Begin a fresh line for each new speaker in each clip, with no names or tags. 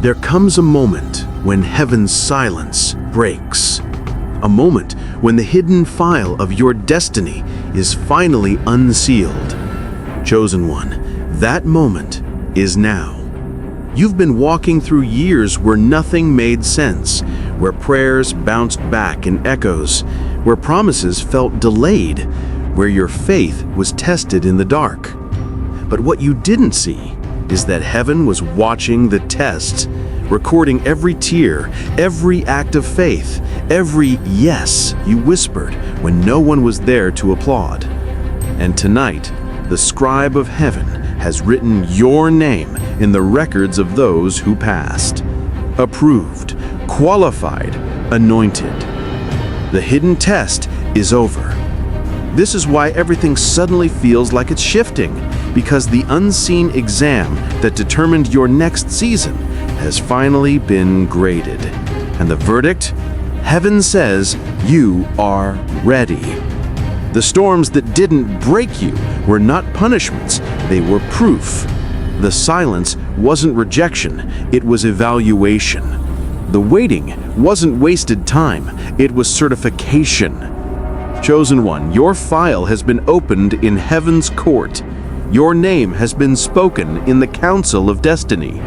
There comes a moment when heaven's silence breaks. A moment when the hidden file of your destiny is finally unsealed. Chosen one, that moment is now. You've been walking through years where nothing made sense, where prayers bounced back in echoes, where promises felt delayed, where your faith was tested in the dark. But what you didn't see is that heaven was watching the test, recording every tear, every act of faith, every yes you whispered when no one was there to applaud. And tonight, the scribe of heaven has written your name in the records of those who passed. Approved, qualified, anointed. The hidden test is over. This is why everything suddenly feels like it's shifting, because the unseen exam that determined your next season has finally been graded. And the verdict? Heaven says you are ready. The storms that didn't break you were not punishments, they were proof. The silence wasn't rejection, it was evaluation. The waiting wasn't wasted time, it was certification. Chosen one, your file has been opened in heaven's court. Your name has been spoken in the council of destiny.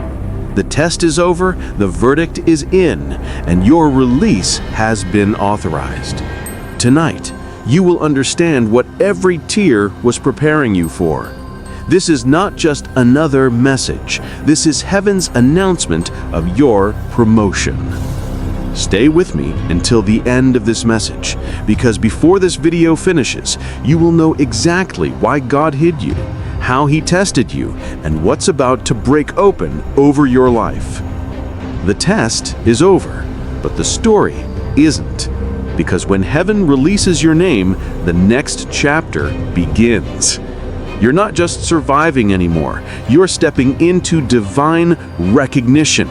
The test is over, the verdict is in, and your release has been authorized. Tonight, you will understand what every tear was preparing you for. This is not just another message. This is heaven's announcement of your promotion. Stay with me until the end of this message, because before this video finishes, you will know exactly why God hid you, how He tested you, and what's about to break open over your life. The test is over, but the story isn't. Because when heaven releases your name, the next chapter begins. You're not just surviving anymore, you're stepping into divine recognition.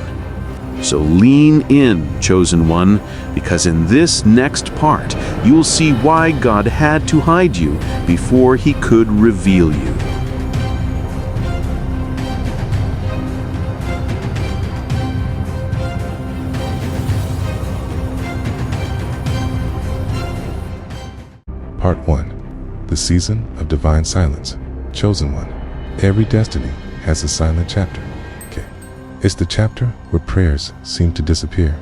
So lean in, chosen one, because in this next part, you'll see why God had to hide you before He could reveal you.
Part 1. The Season of Divine Silence. Chosen one. Every destiny has a silent chapter. It's the chapter where prayers seem to disappear,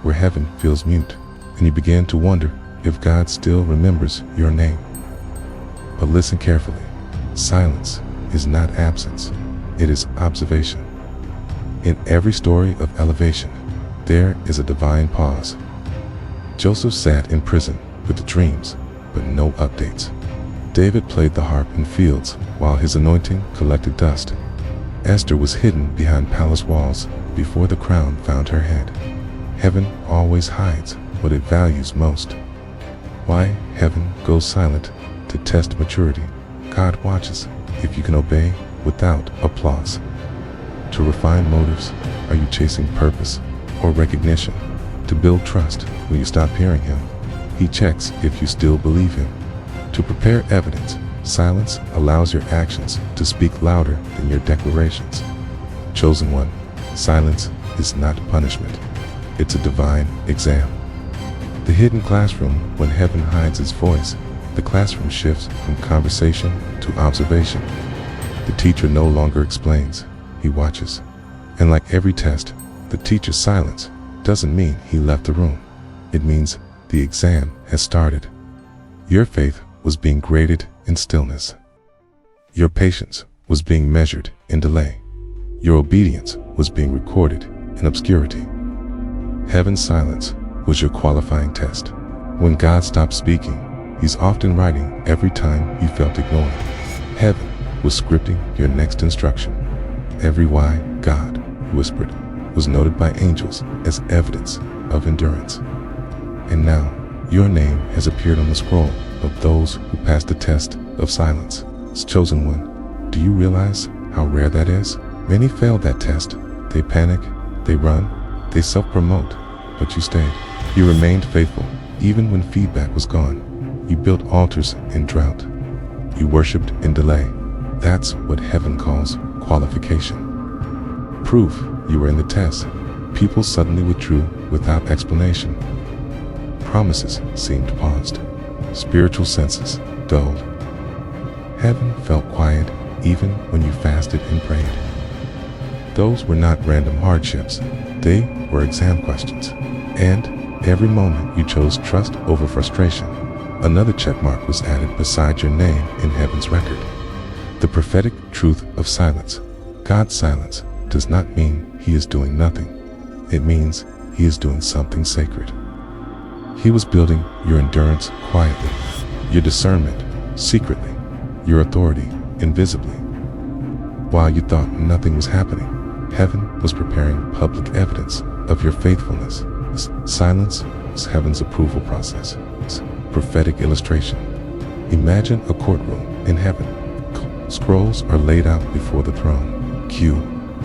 where heaven feels mute, and you begin to wonder if God still remembers your name. But listen carefully. Silence is not absence. It is observation. In every story of elevation, there is a divine pause. Joseph sat in prison with the dreams, but no updates. David played the harp in fields while his anointing collected dust. Esther was hidden behind palace walls before the crown found her head. Heaven always hides what it values most. Why heaven goes silent to test maturity. God watches if you can obey without applause. To refine motives, are you chasing purpose or recognition? To build trust, will you stop hearing Him? He checks if you still believe Him. To prepare evidence, silence allows your actions to speak louder than your declarations. Chosen one, silence is not punishment. It's a divine exam. The hidden classroom, when heaven hides its voice, the classroom shifts from conversation to observation. The teacher no longer explains, he watches. And like every test, the teacher's silence doesn't mean he left the room. It means the exam has started. Your faith was being graded in stillness. Your patience was being measured in delay. Your obedience was being recorded in obscurity. Heaven's silence was your qualifying test. When God stopped speaking, He's often writing every time you felt ignored. Heaven was scripting your next instruction. Every why God whispered was noted by angels as evidence of endurance. And now, your name has appeared on the scroll of those who passed the test of silence. Chosen one, do you realize how rare that is? Many failed that test. They panic, they run, they self-promote, but you stayed. You remained faithful, even when feedback was gone. You built altars in drought. You worshipped in delay. That's what heaven calls qualification. Proof you were in the test, People suddenly withdrew without explanation. Promises seemed paused. Spiritual senses dulled. Heaven felt quiet even when you fasted and prayed. Those were not random hardships. They were exam questions. And every moment you chose trust over frustration, another checkmark was added beside your name in heaven's record. The prophetic truth of silence. God's silence does not mean he is doing nothing. It means he is doing something sacred. He was building your endurance quietly, your discernment secretly, your authority invisibly. While you thought nothing was happening, heaven was preparing public evidence of your faithfulness. Silence was heaven's approval process. Prophetic illustration. Imagine a courtroom in heaven. Scrolls are laid out before the throne. Q.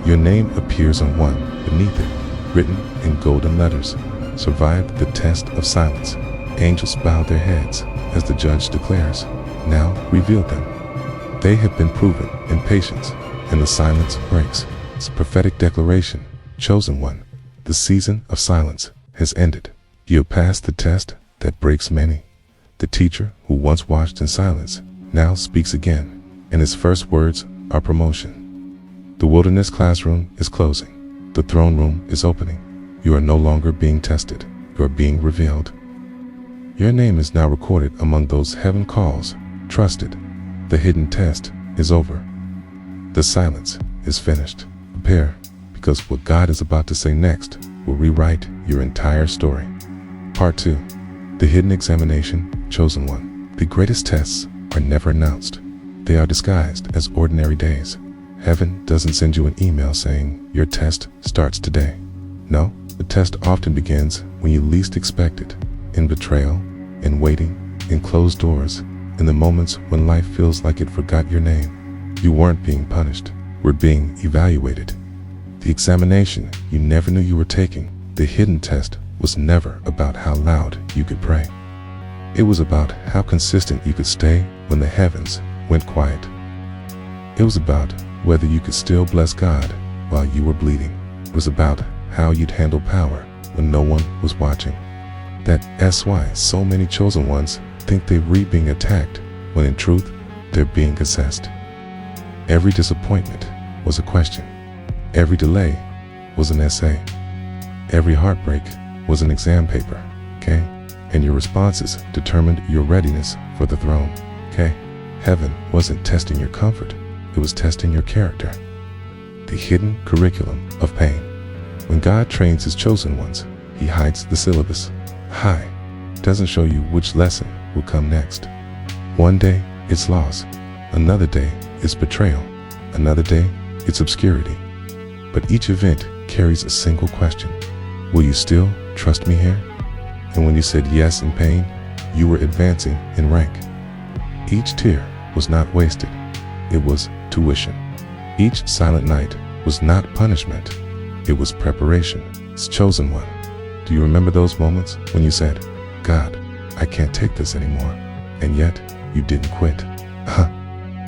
Your name appears on one. Beneath it, written in golden letters, survived the test of silence. Angels bowed their heads as the judge declares, now revealed them. They have been proven in patience, and the silence breaks. It's a prophetic declaration. Chosen one, the season of silence has ended. You have passed the test that breaks many. The teacher who once watched in silence now speaks again, and his first words are promotion. The wilderness classroom is closing. The throne room is opening. You are no longer being tested. You are being revealed. Your name is now recorded among those heaven calls trusted. The hidden test is over. The silence is finished. Prepare, because what God is about to say next will rewrite your entire story. Part 2. The hidden examination, chosen one. The greatest tests are never announced. They are disguised as ordinary days. Heaven doesn't send you an email saying, your test starts today. No, the test often begins when you least expect it. In betrayal, in waiting, in closed doors, in the moments when life feels like it forgot your name. You weren't being punished. We're being evaluated. The examination you never knew you were taking, the hidden test, was never about how loud you could pray. It was about how consistent you could stay when the heavens went quiet. It was about whether you could still bless God while you were bleeding. It was about how you'd handle power when no one was watching. That's why so many chosen ones think they're being attacked, when in truth, they're being assessed. Every disappointment was a question. Every delay was an essay. Every heartbreak was an exam paper, okay? And your responses determined your readiness for the throne, okay? Heaven wasn't testing your comfort, it was testing your character. The hidden curriculum of pain. When God trains his chosen ones, he hides the syllabus. High doesn't show you which lesson will come next. One day, it's loss. Another day, it's betrayal. Another day, it's obscurity. But each event carries a single question. Will you still trust me here? And when you said yes in pain, you were advancing in rank. Each tear was not wasted. It was tuition. Each silent night was not punishment. It was preparation. It's chosen one. Do you remember those moments when you said, God, I can't take this anymore, and yet you didn't quit?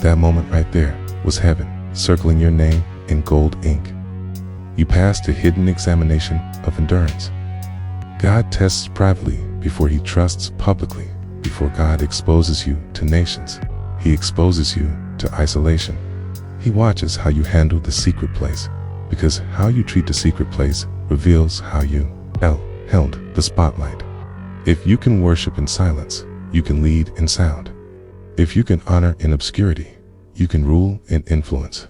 That moment right there was heaven circling your name in gold ink. You passed a hidden examination of endurance. God tests privately before he trusts publicly. Before God exposes you to nations, he exposes you to isolation. He watches how you handle the secret place, because how you treat the secret place reveals how you held the spotlight. If you can worship in silence, you can lead in sound. If you can honor in obscurity, you can rule in influence.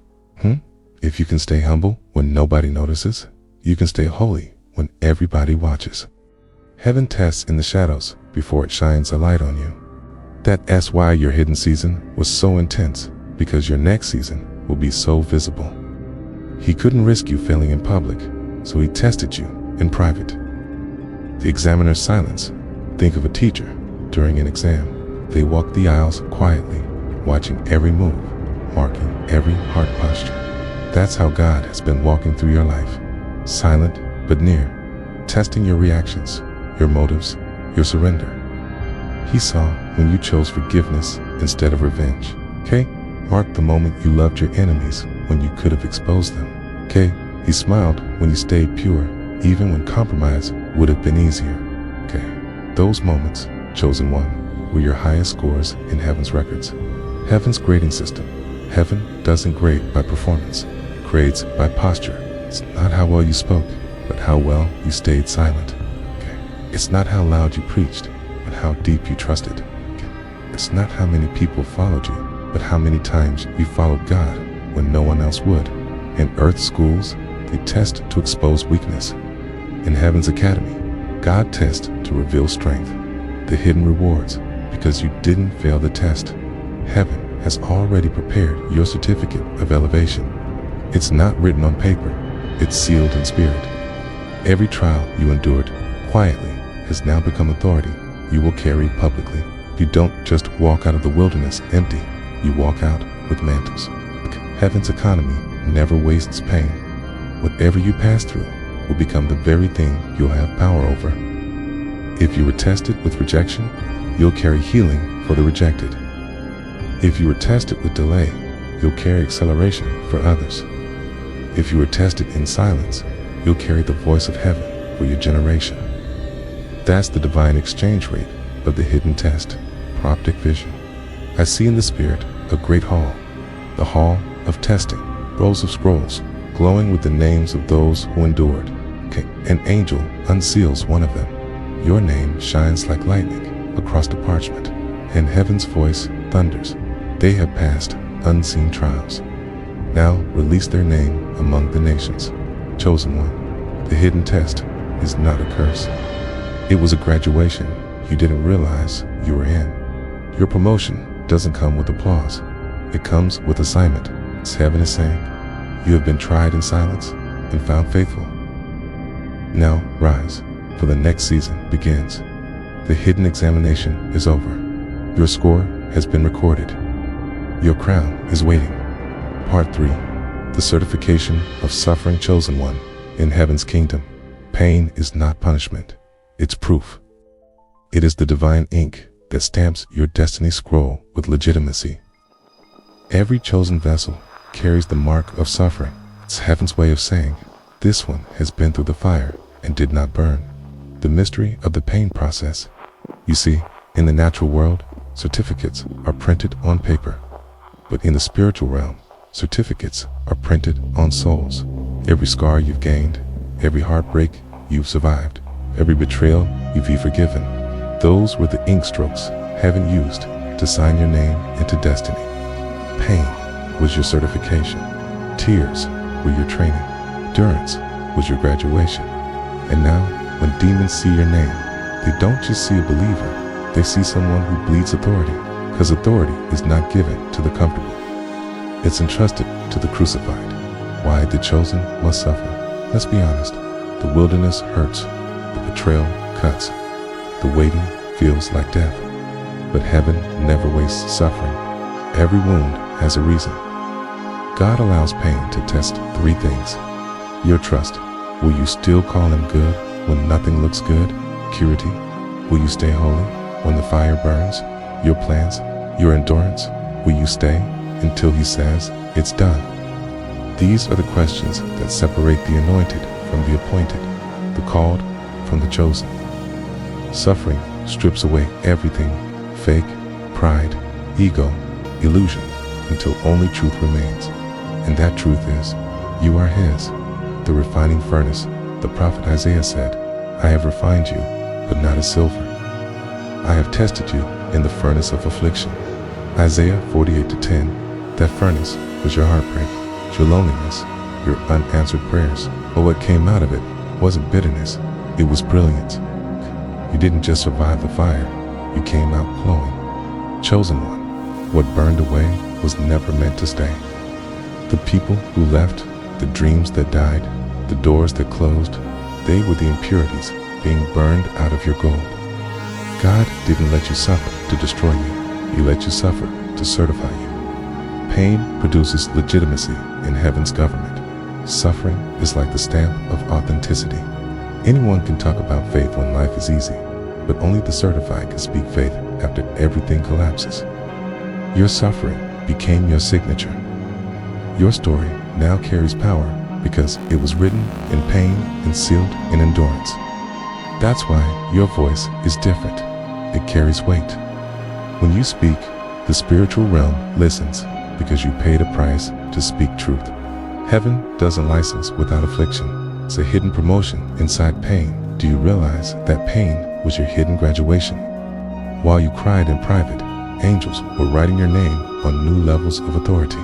If you can stay humble when nobody notices, you can stay holy when everybody watches. Heaven tests in the shadows before it shines a light on you. That's why your hidden season was so intense, because your next season will be so visible. He couldn't risk you failing in public, so he tested you in private. The examiner's silence. Think of a teacher during an exam. They walk the aisles quietly, watching every move, marking every heart posture. That's how God has been walking through your life, silent but near, testing your reactions, your motives, your surrender. He saw when you chose forgiveness instead of revenge. Okay? Marked the moment you loved your enemies when you could have exposed them. Okay? He smiled when you stayed pure even when compromise would have been easier. Okay, those moments, chosen one, were your highest scores in heaven's records. Heaven's grading system. Heaven doesn't grade by performance, it grades by posture. It's not how well you spoke, but how well you stayed silent. Okay. It's not how loud you preached, but how deep you trusted. Okay. It's not how many people followed you, but how many times you followed God when no one else would. In earth's schools, they test to expose weakness. In heaven's academy, God tests to reveal strength, the hidden rewards, because you didn't fail the test. Heaven has already prepared your certificate of elevation. It's not written on paper, it's sealed in spirit. Every trial you endured quietly has now become authority you will carry publicly. You don't just walk out of the wilderness empty, you walk out with mantles. Heaven's economy never wastes pain. Whatever you pass through will become the very thing you'll have power over. If you were tested with rejection, you'll carry healing for the rejected. If you were tested with delay, you'll carry acceleration for others. If you were tested in silence, you'll carry the voice of heaven for your generation. That's the divine exchange rate of the hidden test. Prophetic vision. I see in the spirit a great hall, the hall of testing, rows of scrolls, glowing with the names of those who endured. An angel unseals one of them. Your name shines like lightning across the parchment, and heaven's voice thunders. They have passed unseen trials. Now release their name among the nations. Chosen one. The hidden test is not a curse. It was a graduation you didn't realize you were in. Your promotion doesn't come with applause. It comes with assignment. As heaven is saying, you have been tried in silence and found faithful. Now rise, for the next season begins. The hidden examination is over. Your score has been recorded. Your crown is waiting. Part 3. The certification of suffering chosen one in heaven's kingdom. Pain is not punishment. It's proof. It is the divine ink that stamps your destiny scroll with legitimacy. Every chosen vessel carries the mark of suffering. It's heaven's way of saying, this one has been through the fire and did not burn. The mystery of the pain process. You see, in the natural world, certificates are printed on paper. But in the spiritual realm, certificates are printed on souls. Every scar you've gained, every heartbreak you've survived, every betrayal you've forgiven, those were the ink strokes heaven used to sign your name into destiny. Pain was your certification. Tears were your training. Endurance was your graduation. And now, when demons see your name, they don't just see a believer, they see someone who bleeds authority, because authority is not given to the comfortable. It's entrusted to the crucified. Why the chosen must suffer. Let's be honest, the wilderness hurts, the betrayal cuts, the waiting feels like death. But heaven never wastes suffering. Every wound has a reason. God allows pain to test 3 things. Your trust. Will you still call him good when nothing looks good? Purity. Will you stay holy when the fire burns? Your plans, your endurance. Will you stay until he says it's done? These are the questions that separate the anointed from the appointed, the called from the chosen. Suffering strips away everything, fake, pride, ego, illusion, until only truth remains. And that truth is, you are his. The refining furnace, the prophet Isaiah said, I have refined you, but not as silver. I have tested you in the furnace of affliction. Isaiah 48:10, that furnace was your heartbreak, your loneliness, your unanswered prayers. But what came out of it wasn't bitterness, it was brilliance. You didn't just survive the fire, you came out glowing. Chosen one, what burned away was never meant to stay. The people who left, the dreams that died, the doors that closed, they were the impurities being burned out of your gold. God didn't let you suffer to destroy you. He let you suffer to certify you. Pain produces legitimacy in heaven's government. Suffering is like the stamp of authenticity. Anyone can talk about faith when life is easy, but only the certified can speak faith after everything collapses. Your suffering became your signature. Your story now carries power because it was written in pain and sealed in endurance. That's why your voice is different. It carries weight. When you speak, the spiritual realm listens because you paid a price to speak truth. Heaven doesn't license without affliction. It's a hidden promotion inside pain. Do you realize that pain was your hidden graduation? While you cried in private, angels were writing your name on new levels of authority.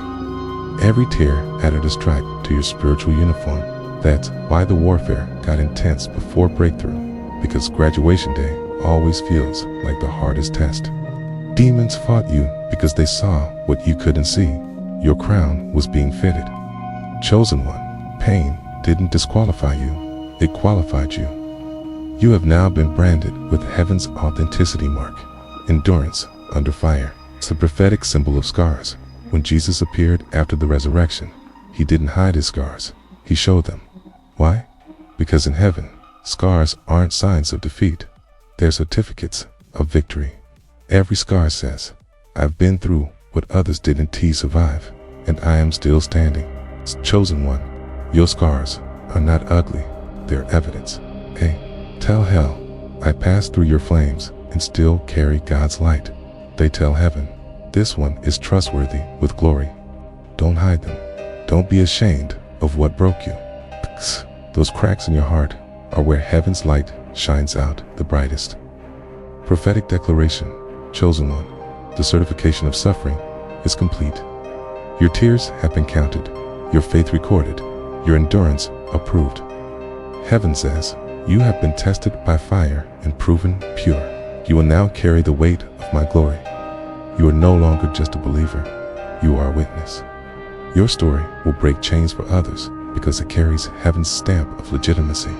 Every tear added a stripe to your spiritual uniform. That's why the warfare got intense before breakthrough, because graduation day always feels like the hardest test. Demons fought you because they saw what you couldn't see. Your crown was being fitted. Chosen one, pain didn't disqualify you, it qualified you. You have now been branded with heaven's authenticity mark, endurance under fire. It's a prophetic symbol of scars. When Jesus appeared after the resurrection, he didn't hide his scars, he showed them. Why? Because in heaven, scars aren't signs of defeat. They're certificates of victory. Every scar says, I've been through what others didn't survive, and I am still standing. Chosen one, your scars are not ugly, they're evidence. Hey, tell hell, I passed through your flames and still carry God's light. They tell heaven, this one is trustworthy with glory. Don't hide them. Don't be ashamed of what broke you. Those cracks in your heart are where heaven's light shines out the brightest. Prophetic declaration, chosen one, the certification of suffering is complete. Your tears have been counted, your faith recorded, your endurance approved. Heaven says, you have been tested by fire and proven pure. You will now carry the weight of my glory. You are no longer just a believer, you are a witness. Your story will break chains for others because it carries heaven's stamp of legitimacy.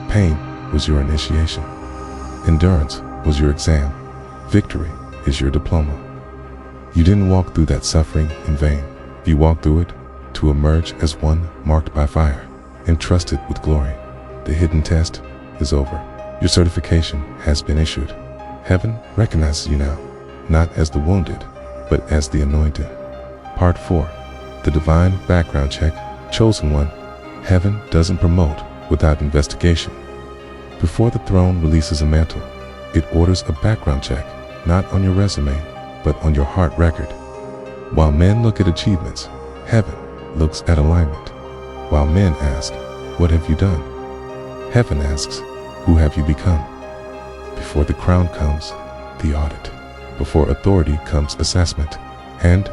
Pain was your initiation. Endurance was your exam. Victory is your diploma. You didn't walk through that suffering in vain. You walked through it to emerge as one marked by fire, entrusted with glory. The hidden test is over. Your certification has been issued. Heaven recognizes you now, not as the wounded, but as the anointed. Part 4. The divine background check. Chosen one, heaven doesn't promote without investigation. Before the throne releases a mantle, it orders a background check, not on your resume, but on your heart record. While men look at achievements, heaven looks at alignment. While men ask, what have you done? Heaven asks, who have you become? Before the crown comes, the audit. Before authority comes assessment. And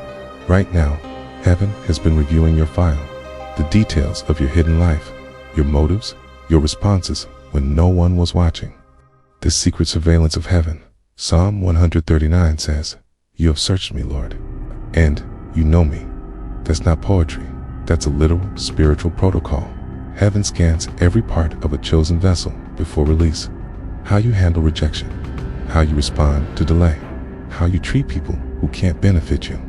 right now, heaven has been reviewing your file, the details of your hidden life, your motives, your responses when no one was watching. The secret surveillance of heaven. Psalm 139 says, you have searched me, Lord, and you know me. That's not poetry. That's a literal spiritual protocol. Heaven scans every part of a chosen vessel before release. How you handle rejection, how you respond to delay, how you treat people who can't benefit you,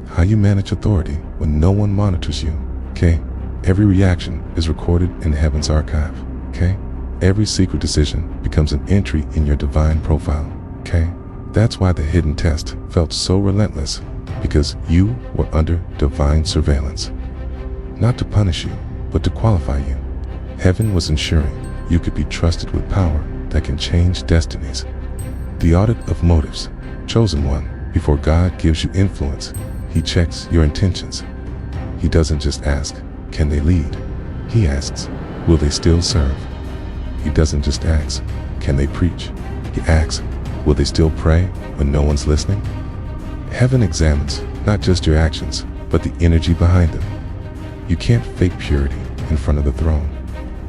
how you manage authority when no one monitors you. Okay? Every reaction is recorded in heaven's archive. Okay? Every secret decision becomes an entry in your divine profile. Okay? That's why the hidden test felt so relentless, because you were under divine surveillance. Not to punish you, but to qualify you. Heaven was ensuring you could be trusted with power that can change destinies. The audit of motives. Chosen one, before God gives you influence, he checks your intentions. He doesn't just ask, can they lead? He asks, will they still serve? He doesn't just ask, can they preach? He asks, will they still pray when no one's listening? Heaven examines not just your actions, but the energy behind them. You can't fake purity in front of the throne.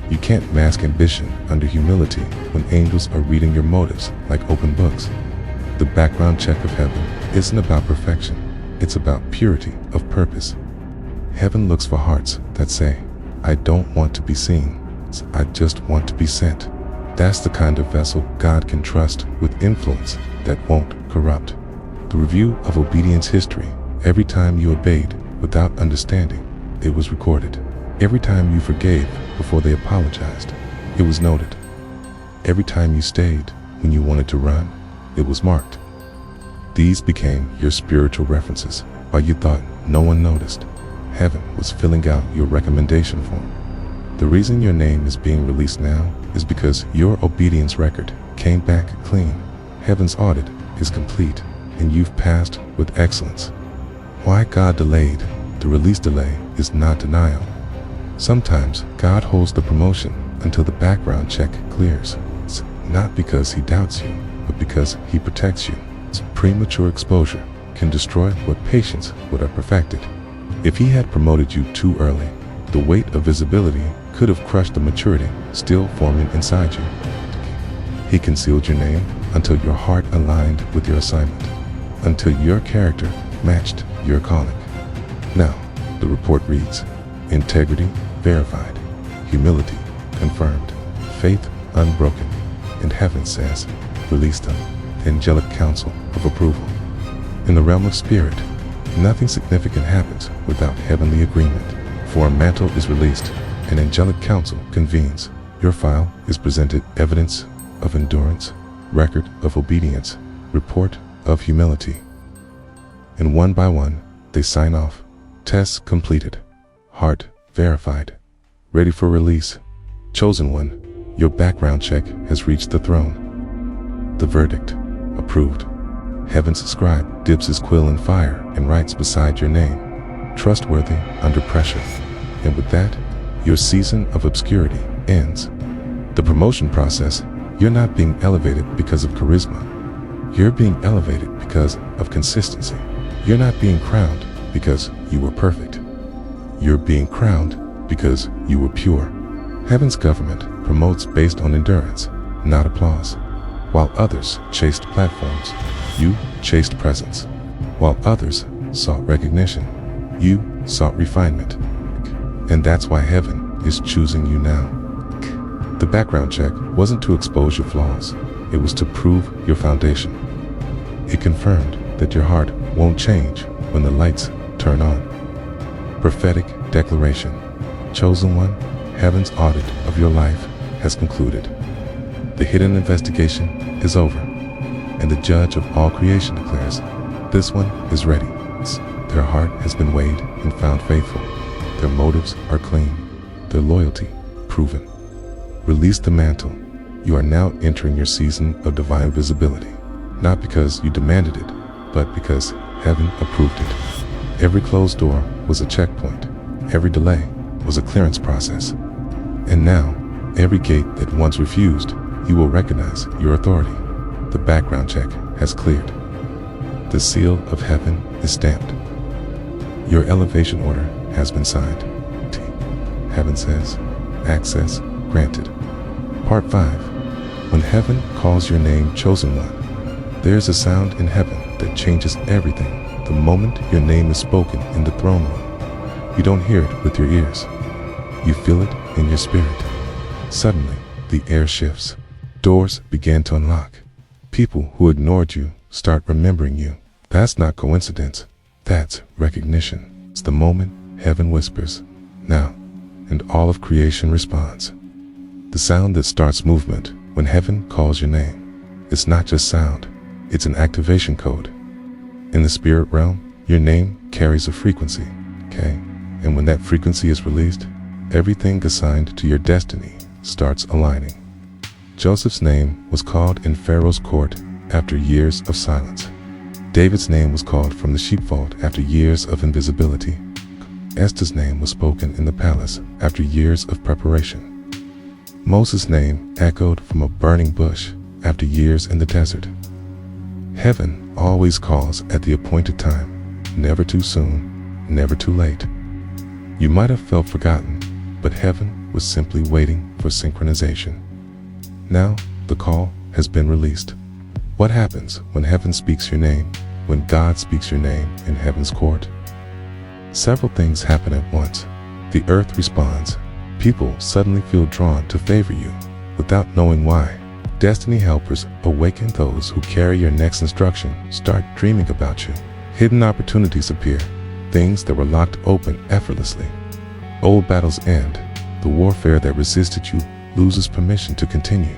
You can't mask ambition under humility when angels are reading your motives like open books. The background check of heaven isn't about perfection. It's about purity of purpose. Heaven looks for hearts that say, I don't want to be seen. I just want to be sent. That's the kind of vessel God can trust with influence that won't corrupt. The review of obedience history. Every time you obeyed without understanding, it was recorded. Every time you forgave before they apologized, it was noted. Every time you stayed when you wanted to run, it was marked. These became your spiritual references while you thought no one noticed. Heaven was filling out your recommendation form. The reason your name is being released now is because your obedience record came back clean. Heaven's audit is complete, and you've passed with excellence. Why God delayed? The release delay is not denial. Sometimes God holds the promotion until the background check clears. It's not because he doubts you, but because he protects you. Premature exposure can destroy what patience would have perfected. If he had promoted you too early, the weight of visibility could have crushed the maturity still forming inside you. He concealed your name until your heart aligned with your assignment, until your character matched your calling. Now, the report reads, integrity verified, humility confirmed, faith unbroken, and heaven says, release them. The angelic counsel of approval. In the realm of spirit, nothing significant happens without heavenly agreement. For a mantle is released, an angelic council convenes. Your file is presented evidence of endurance, record of obedience, report of humility. And one by one, they sign off. Tests completed. Heart verified. Ready for release. Chosen one, your background check has reached the throne. The verdict, approved. Heaven's scribe dips his quill in fire and writes beside your name, trustworthy under pressure. And with that, your season of obscurity ends. The promotion process, you're not being elevated because of charisma. You're being elevated because of consistency. You're not being crowned because you were perfect. You're being crowned because you were pure. Heaven's government promotes based on endurance, not applause. While others chased platforms, you chased presence. While others sought recognition, you sought refinement. And that's why heaven is choosing you now. The background check wasn't to expose your flaws, it was to prove your foundation. It confirmed that your heart won't change when the lights turn on. Prophetic declaration. Chosen one, heaven's audit of your life has concluded. The hidden investigation is over, and the judge of all creation declares, this one is ready. Their heart has been weighed and found faithful. Their motives are clean, their loyalty proven. Release the mantle. You are now entering your season of divine visibility, not because you demanded it, but because heaven approved it. Every closed door was a checkpoint. Every delay was a clearance process. And now, every gate that once refused, you will recognize your authority. The background check has cleared. The seal of heaven is stamped. Your elevation order has been signed. Heaven says, access granted. Part 5. When heaven calls your name chosen one, there is a sound in heaven that changes everything the moment your name is spoken in the throne room. You don't hear it with your ears. You feel it in your spirit. Suddenly, the air shifts. Doors begin to unlock. People who ignored you start remembering you. That's not coincidence. That's recognition. It's the moment heaven whispers, now, and all of creation responds. The sound that starts movement when heaven calls your name. It's not just sound, it's an activation code. In the spirit realm, your name carries a frequency, okay? And when that frequency is released, everything assigned to your destiny starts aligning. Joseph's name was called in Pharaoh's court after years of silence. David's name was called from the sheepfold after years of invisibility. Esther's name was spoken in the palace after years of preparation. Moses' name echoed from a burning bush after years in the desert. Heaven always calls at the appointed time, never too soon, never too late. You might have felt forgotten, but heaven was simply waiting for synchronization. Now, the call has been released. What happens when heaven speaks your name, when God speaks your name in heaven's court? Several things happen at once. The earth responds. People suddenly feel drawn to favor you without knowing why. Destiny helpers awaken. Those who carry your next instruction start dreaming about you. Hidden opportunities appear, things that were locked open effortlessly. Old battles end. The warfare that resisted you loses permission to continue.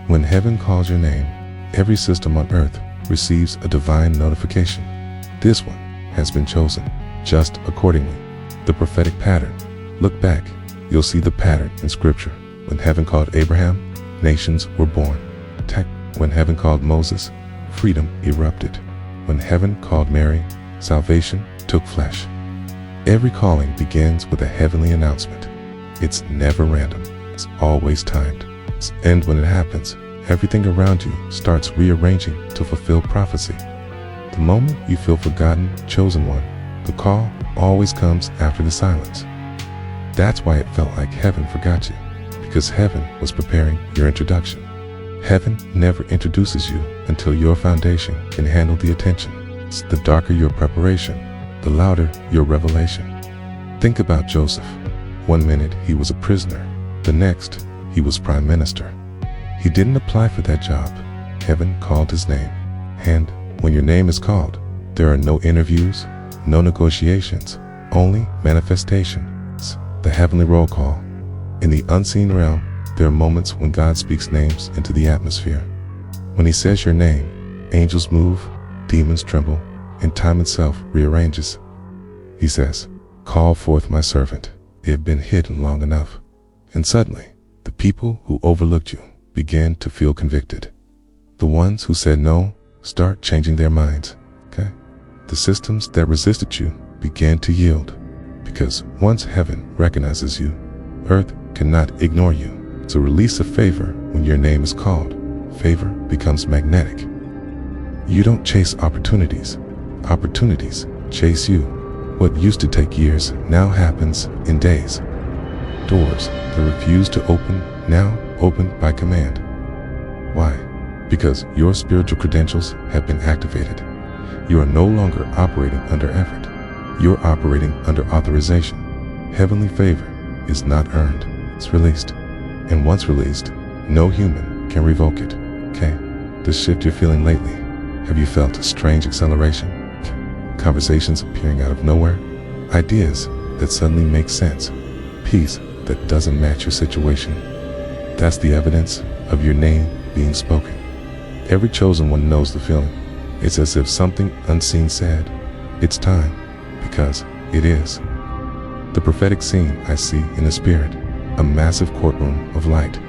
When heaven calls your name, every system on earth receives a divine notification. This one has been chosen, just accordingly. The prophetic pattern. Look back. you'll see the pattern in Scripture. When heaven called Abraham, nations were born. When heaven called Moses, freedom erupted. When heaven called Mary, salvation took flesh. Every calling begins with a heavenly announcement. It's never random. It's always timed. And when it happens, everything around you starts rearranging to fulfill prophecy. The moment you feel forgotten, chosen one, the call always comes after the silence. That's why it felt like heaven forgot you, because heaven was preparing your introduction. Heaven never introduces you until your foundation can handle the attention. The darker your preparation, the louder your revelation. Think about Joseph. One minute he was a prisoner, the next he was prime minister. He didn't apply for that job. Heaven called his name. And when your name is called, there are no interviews, no negotiations, only manifestations. The heavenly roll call. In the unseen realm, there are moments when God speaks names into the atmosphere. When he says your name, angels move, demons tremble, and time itself rearranges. He says, "Call forth my servant. They have been hidden long enough." And suddenly, the people who overlooked you begin to feel convicted. The ones who said no start changing their minds. The systems that resisted you begin to yield. Because once heaven recognizes you, earth cannot ignore you. To release a favor when your name is called, favor becomes magnetic. You don't chase opportunities. Opportunities chase you. What used to take years now happens in days. Doors that refuse to open now open by command. Why? Because your spiritual credentials have been activated. You are no longer operating under effort. You're operating under authorization. Heavenly favor is not earned. It's released. And once released, no human can revoke it. The shift you're feeling lately, have you felt a strange acceleration? Conversations appearing out of nowhere? Ideas that suddenly make sense? Peace that doesn't match your situation? That's the evidence of your name being spoken. Every chosen one knows the feeling. It's as if something unseen said, "It's time," because it is. The prophetic scene I see in the spirit, a massive courtroom of light.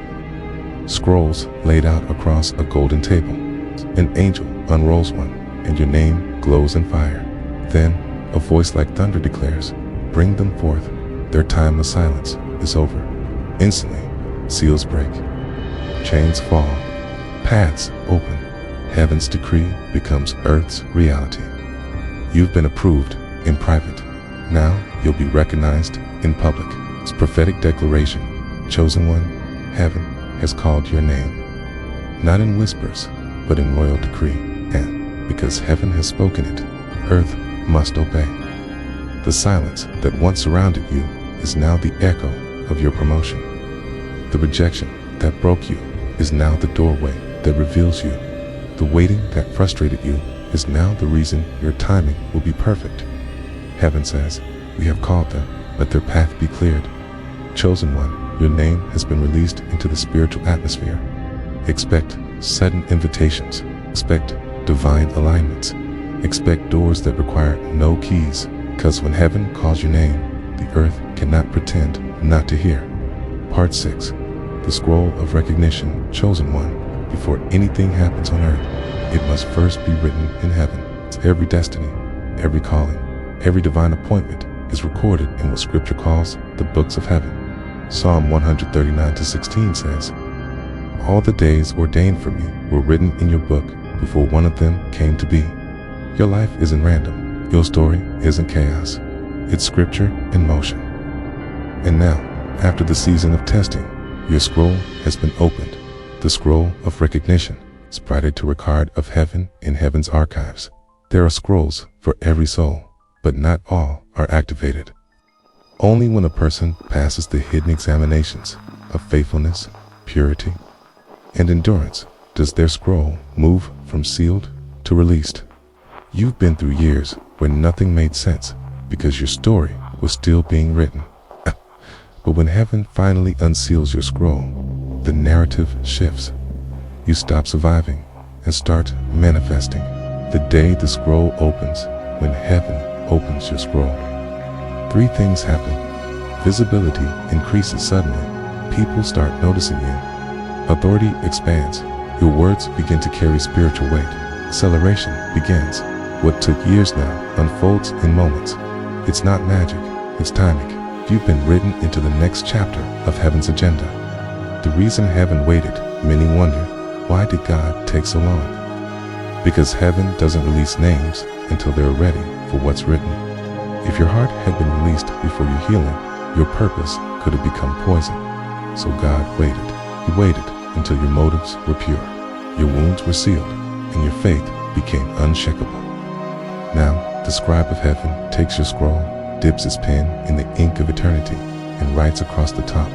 Scrolls laid out across a golden table. An angel unrolls one, and your name glows in fire. Then, a voice like thunder declares, "Bring them forth. Their time of silence is over." Instantly, seals break. Chains fall. Paths open. Heaven's decree becomes earth's reality. You've been approved in private. Now you'll be recognized in public. It's prophetic declaration. Chosen one, heaven has called your name. Not in whispers, but in royal decree. And because heaven has spoken it, earth must obey. The silence that once surrounded you is now the echo of your promotion. The rejection that broke you is now the doorway that reveals you. The waiting that frustrated you is now the reason your timing will be perfect. Heaven says, "We have called them, let their path be cleared." Chosen one, your name has been released into the spiritual atmosphere. Expect sudden invitations. Expect divine alignments. Expect doors that require no keys, because when heaven calls your name, the earth cannot pretend not to hear. Part 6. The scroll of recognition. Chosen one. Before anything happens on earth, it must first be written in heaven. Every destiny, every calling, every divine appointment is recorded in what Scripture calls the books of heaven. Psalm 139:16 says, "All the days ordained for me were written in your book before one of them came to be." Your life isn't random. Your story isn't chaos. It's Scripture in motion. And now, after the season of testing, your scroll has been opened. The scroll of recognition, sprited to record of heaven in heaven's archives. There are scrolls for every soul, but not all are activated. Only when a person passes the hidden examinations of faithfulness, purity, and endurance does their scroll move from sealed to released. You've been through years where nothing made sense because your story was still being written. But when heaven finally unseals your scroll, the narrative shifts. You stop surviving and start manifesting. The day the scroll opens, when heaven opens your scroll, 3 things happen. Visibility increases suddenly. People start noticing you. Authority expands. Your words begin to carry spiritual weight. Acceleration begins. What took years now unfolds in moments. It's not magic, it's timing. You've been written into the next chapter of heaven's agenda. The reason heaven waited, many wonder, why did God take so long? Because heaven doesn't release names until they're ready for what's written. If your heart had been released before your healing, your purpose could have become poison. So God waited. He waited until your motives were pure, your wounds were sealed, and your faith became unshakable. Now, the scribe of heaven takes your scroll, dips his pen in the ink of eternity, and writes across the top,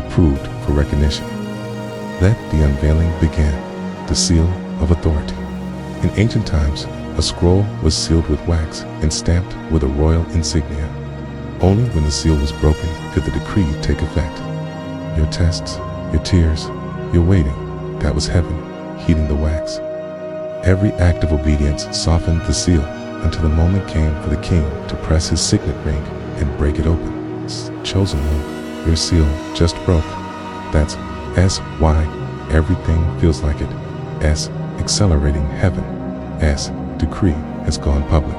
approved for recognition. Let the unveiling begin, the seal of authority. In ancient times, a scroll was sealed with wax and stamped with a royal insignia. Only when the seal was broken could the decree take effect. Your tests, your tears, your waiting, that was heaven heating the wax. Every act of obedience softened the seal until the moment came for the king to press his signet ring and break it open. Chosen one, your seal just broke. That's S-Y, everything feels like it. S, accelerating heaven. S, decree has gone public.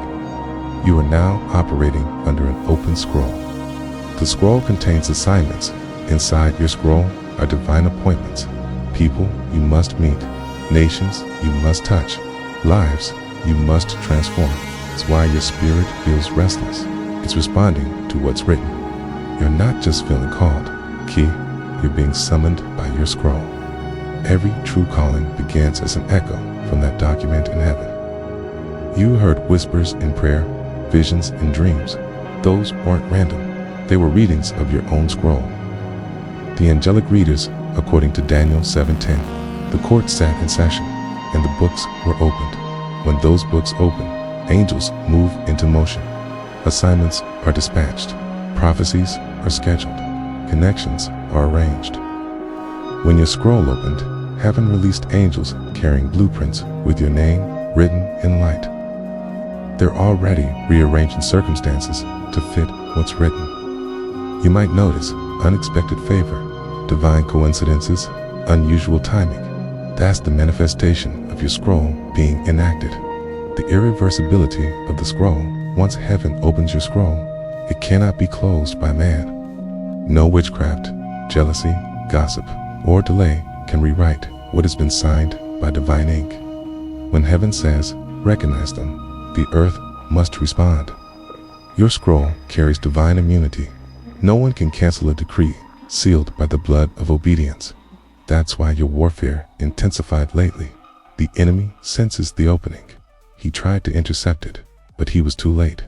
You are now operating under an open scroll. The scroll contains assignments. Inside your scroll are divine appointments. People you must meet. Nations you must touch. Lives you must transform. It's why your spirit feels restless. It's responding to what's written. You're not just feeling called. Key, you're being summoned by your scroll. Every true calling begins as an echo from that document in heaven. You heard whispers in prayer, visions in dreams. Those weren't random. They were readings of your own scroll. The angelic readers, according to Daniel 7:10, the court sat in session, and the books were opened. When those books open, angels move into motion. Assignments are dispatched. Prophecies are scheduled. Connections are arranged. When your scroll opened, heaven released angels carrying blueprints with your name written in light. They're already rearranging circumstances to fit what's written. You might notice unexpected favor, divine coincidences, unusual timing. That's the manifestation of your scroll being enacted. The irreversibility of the scroll, once heaven opens your scroll, it cannot be closed by man. No witchcraft, jealousy, gossip, or delay can rewrite what has been signed by divine ink. When heaven says, recognize them, the earth must respond. Your scroll carries divine immunity. No one can cancel a decree sealed by the blood of obedience. That's why your warfare intensified lately. The enemy senses the opening. He tried to intercept it, but he was too late.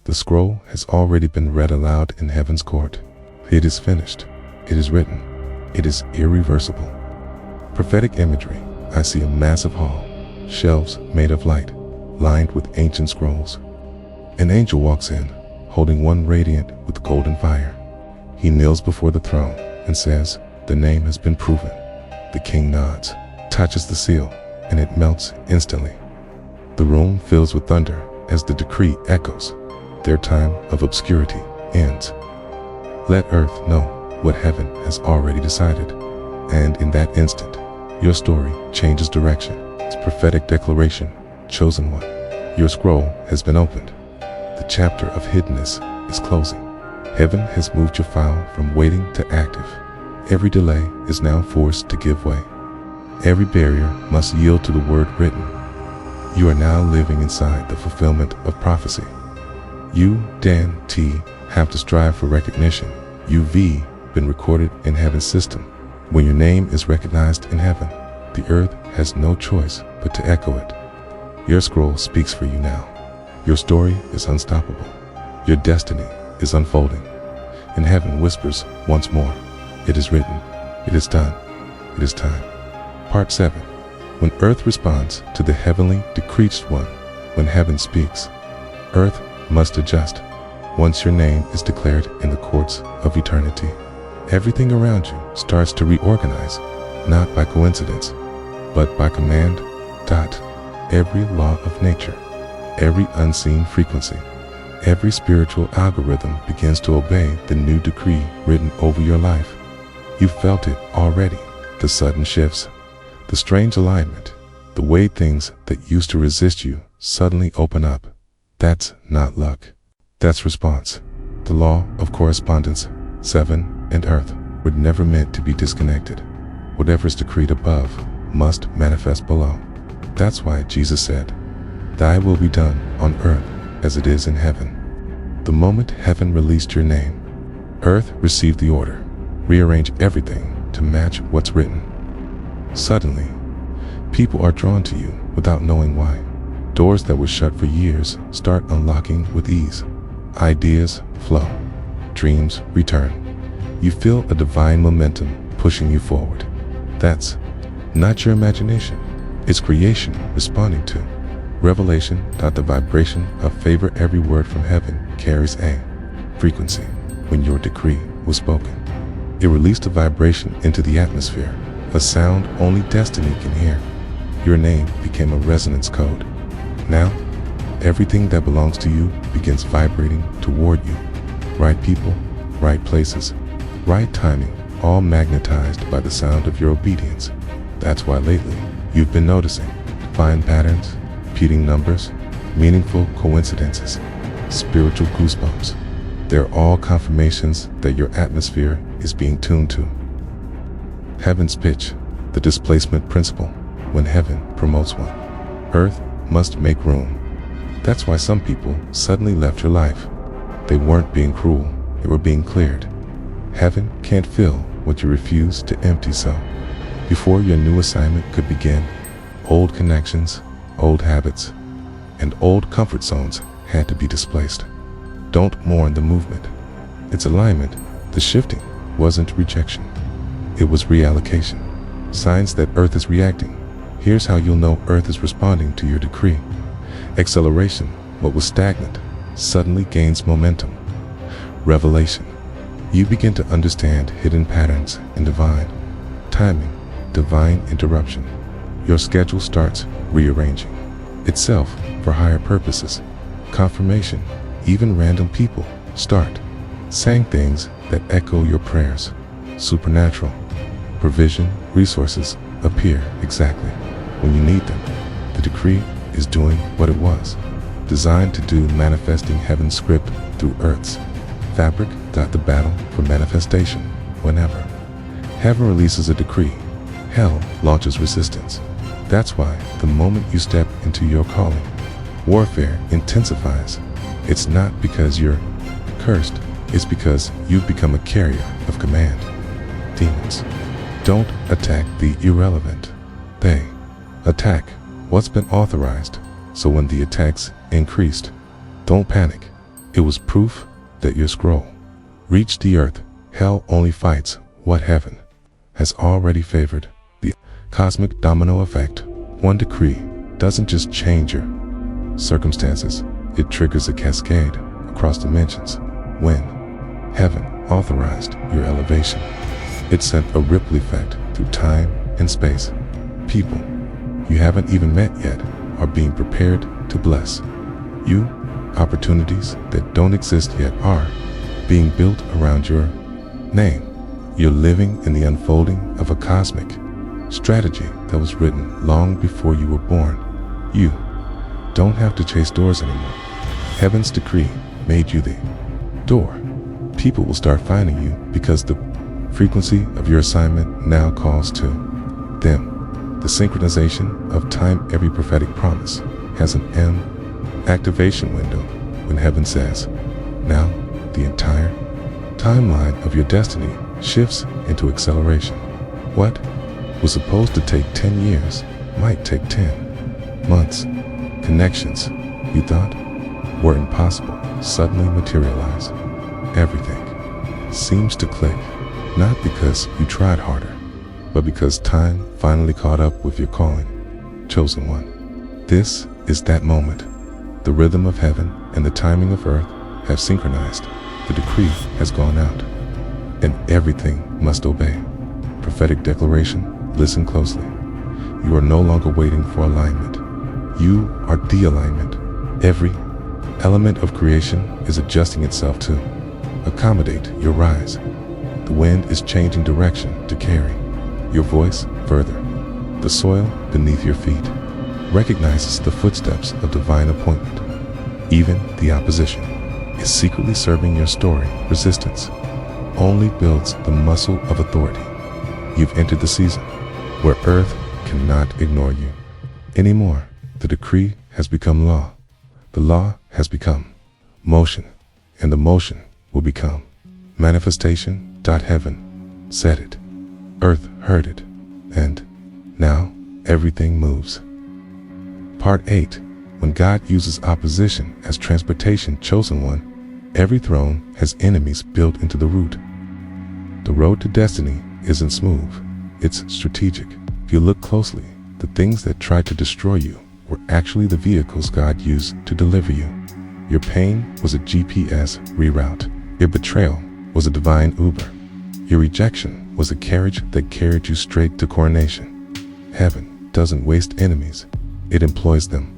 The scroll has already been read aloud in heaven's court. It is finished. It is written. It is irreversible. Prophetic imagery. I see a massive hall, shelves made of light, lined with ancient scrolls. An angel walks in, holding one radiant with golden fire. He kneels before the throne and says, the name has been proven. The king nods, touches the seal, and it melts instantly. The room fills with thunder as the decree echoes. Their time of obscurity ends. Let earth know what heaven has already decided. And in that instant, your story changes direction. It's prophetic declaration, chosen one. Your scroll has been opened. The chapter of hiddenness is closing. Heaven has moved your file from waiting to active. Every delay is now forced to give way. Every barrier must yield to the word written. You are now living inside the fulfillment of prophecy. You, Dan T, have to strive for recognition. You, V, been recorded in heaven's system. When your name is recognized in heaven, the earth has no choice but to echo it. Your scroll speaks for you now. Your story is unstoppable. Your destiny is unfolding. And heaven whispers once more, it is written, it is done, it is time. Part 7. When earth responds to the heavenly decreed one, when heaven speaks, earth must adjust. Once your name is declared in the courts of eternity, everything around you starts to reorganize, not by coincidence, but by command. Every law of nature, every unseen frequency, every spiritual algorithm begins to obey the new decree written over your life. You felt it already, the sudden shifts, the strange alignment, the way things that used to resist you suddenly open up. That's not luck. That's response. The law of correspondence, heaven and earth, were never meant to be disconnected. Whatever is decreed above must manifest below. That's why Jesus said, "Thy will be done on earth as it is in heaven." The moment heaven released your name, earth received the order. Rearrange everything to match what's written. Suddenly, people are drawn to you without knowing why. Doors that were shut for years start unlocking with ease. Ideas flow. Dreams return. You feel a divine momentum pushing you forward. That's not your imagination. It's creation responding to revelation. The vibration of favor. Every word from heaven carries a frequency. When your decree was spoken, it released a vibration into the atmosphere, a sound only destiny can hear. Your name became a resonance code. Now, everything that belongs to you begins vibrating toward you. Right people, right places, right timing, all magnetized by the sound of your obedience. That's why lately, you've been noticing divine patterns, repeating numbers, meaningful coincidences, spiritual goosebumps. They're all confirmations that your atmosphere is being tuned to. Heaven's pitch, the displacement principle. When heaven promotes one, earth must make room. That's why some people suddenly left your life. They weren't being cruel, they were being cleared. Heaven can't fill what you refuse to empty, so before your new assignment could begin, old connections, old habits, and old comfort zones had to be displaced. Don't mourn the movement. It's alignment. The shifting wasn't rejection. It was reallocation. Signs that earth is reacting. Here's how you'll know earth is responding to your decree. Acceleration. What was stagnant suddenly gains momentum. Revelation. You begin to understand hidden patterns in divine timing, divine interruption. Your schedule starts rearranging itself for higher purposes. Confirmation. Even random people start saying things that echo your prayers. Supernatural. Provision, resources appear exactly when you need them. The decree is doing what it was designed to do, manifesting heaven's script through earth's fabric. The battle for manifestation. Whenever heaven releases a decree, hell launches resistance. That's why the moment you step into your calling, warfare intensifies. It's not because you're cursed, it's because you've become a carrier of command. Demons don't attack the irrelevant. They attack what's been authorized. So when the attacks increased, don't panic. It was proof that your scroll reached the earth. Hell only fights what heaven has already favored. The cosmic domino effect. One decree doesn't just change your circumstances, it triggers a cascade across dimensions. When heaven authorized your elevation, it sent a ripple effect through time and space. People you haven't even met yet are being prepared to bless you. Opportunities that don't exist yet are being built around your name. You're living in the unfolding of a cosmic strategy that was written long before you were born. You don't have to chase doors anymore. Heaven's decree made you the door. People will start finding you because the frequency of your assignment now calls to them. The synchronization of time. Every prophetic promise has an M activation window. When heaven says, now, the entire timeline of your destiny shifts into acceleration. What was supposed to take 10 years might take 10 months. Connections you thought were impossible suddenly materialize. Everything seems to click, not because you tried harder, but because time finally caught up with your calling. Chosen one. This is that moment. The rhythm of heaven and the timing of earth have synchronized. The decree has gone out, and everything must obey. Prophetic declaration. Listen closely. You are no longer waiting for alignment. You are the alignment. Every element of creation is adjusting itself to accommodate your rise. The wind is changing direction to carry your voice further. The soil beneath your feet recognizes the footsteps of divine appointment. Even the opposition is secretly serving your story. Resistance only builds the muscle of authority. You've entered the season where earth cannot ignore you anymore. The decree has become law. The law has become motion, and the motion will become manifestation. Heaven said it, earth heard it, and now everything moves. Part 8. When God uses opposition as transportation. Chosen one, every throne has enemies built into the root. The road to destiny isn't smooth, it's strategic. If you look closely, the things that tried to destroy you were actually the vehicles God used to deliver you. Your pain was a GPS reroute. Your betrayal was a divine Uber. Your rejection was a carriage that carried you straight to coronation. Heaven doesn't waste enemies, it employs them.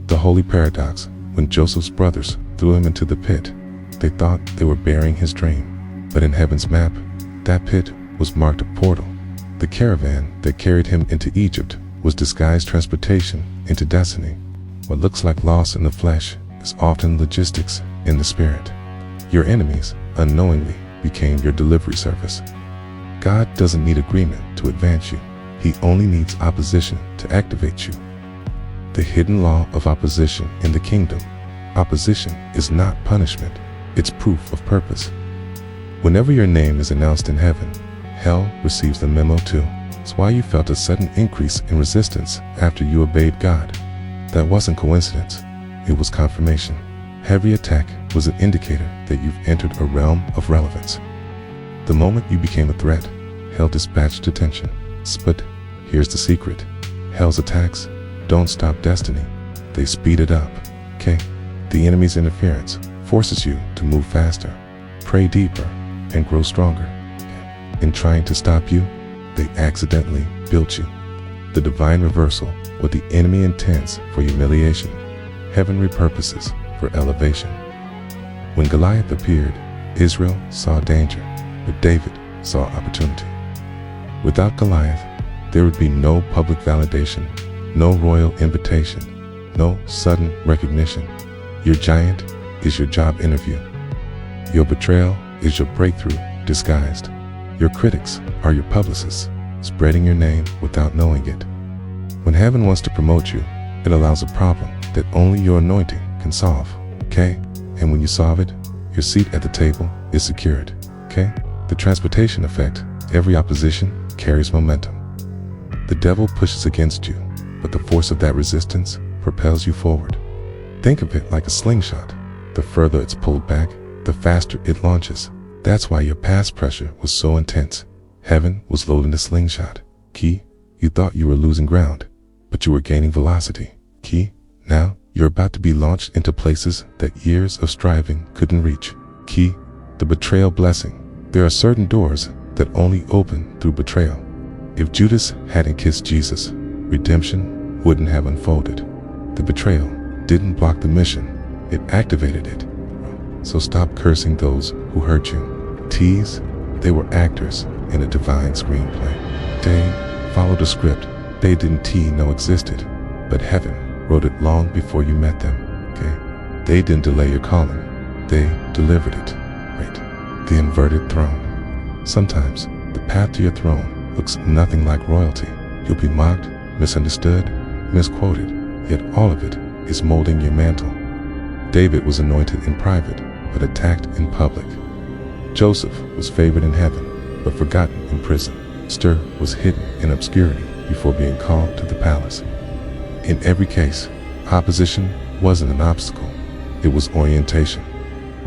The holy paradox: when Joseph's brothers threw him into the pit, they thought they were burying his dream. But in heaven's map, that pit was marked a portal. The caravan that carried him into Egypt was disguised transportation into destiny. What looks like loss in the flesh is often logistics in the spirit. Your enemies unknowingly became your delivery service. God doesn't need agreement to advance you. He only needs opposition to activate you. The hidden law of opposition in the kingdom. Opposition is not punishment, it's proof of purpose. Whenever your name is announced in heaven, hell receives the memo too. It's why you felt a sudden increase in resistance after you obeyed God. That wasn't coincidence, it was confirmation. Heavy attack was an indicator that you've entered a realm of relevance. The moment you became a threat, hell dispatched attention. But here's the secret: hell's attacks don't stop destiny, they speed it up. The enemy's interference forces you to move faster, pray deeper, and grow stronger. In trying to stop you, they accidentally built you. The divine reversal: what the enemy intends for humiliation, heaven repurposes for elevation. When Goliath appeared, Israel saw danger, but David saw opportunity. Without Goliath, there would be no public validation, no royal invitation, no sudden recognition. Your giant is your job interview. Your betrayal is your breakthrough disguised. Your critics are your publicists, spreading your name without knowing it. When heaven wants to promote you, it allows a problem that only your anointing can solve. And when you solve it, your seat at the table is secured. The transportation effect: every opposition carries momentum. The devil pushes against you, but the force of that resistance propels you forward. Think of it like a slingshot. The further it's pulled back, the faster it launches. That's why your past pressure was so intense. Heaven was loading the slingshot. You thought you were losing ground, but you were gaining velocity. Now you're about to be launched into places that years of striving couldn't reach. The betrayal blessing. There are certain doors that only open through betrayal. If Judas hadn't kissed Jesus, redemption wouldn't have unfolded. The betrayal didn't block the mission, it activated it. So stop cursing those who hurt you. They were actors in a divine screenplay. They followed a script they didn't know existed, but heaven wrote it long before you met them. They didn't delay your calling, they delivered it. The inverted throne. Sometimes the path to your throne looks nothing like royalty. You'll be mocked, misunderstood, misquoted, yet all of it is molding your mantle. David was anointed in private, but attacked in public. Joseph was favored in heaven, but forgotten in prison. Esther was hidden in obscurity before being called to the palace. In every case, opposition wasn't an obstacle, it was orientation.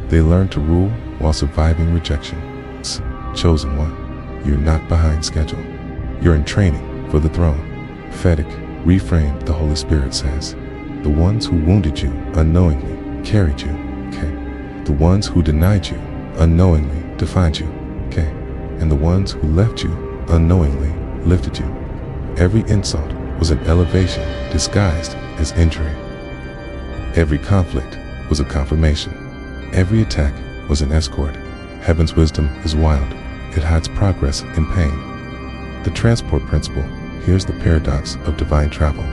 They learned to rule while surviving rejection. Chosen one, you're not behind schedule. You're in training for the throne. Prophetic, reframed, the Holy Spirit says. The ones who wounded you unknowingly carried you. The ones who denied you unknowingly defined you. And the ones who left you unknowingly lifted you. Every insult was an elevation disguised as injury. Every conflict was a confirmation. Every attack was an escort. Heaven's wisdom is wild. It hides progress in pain. The transport principle. Here's the paradox of divine travel.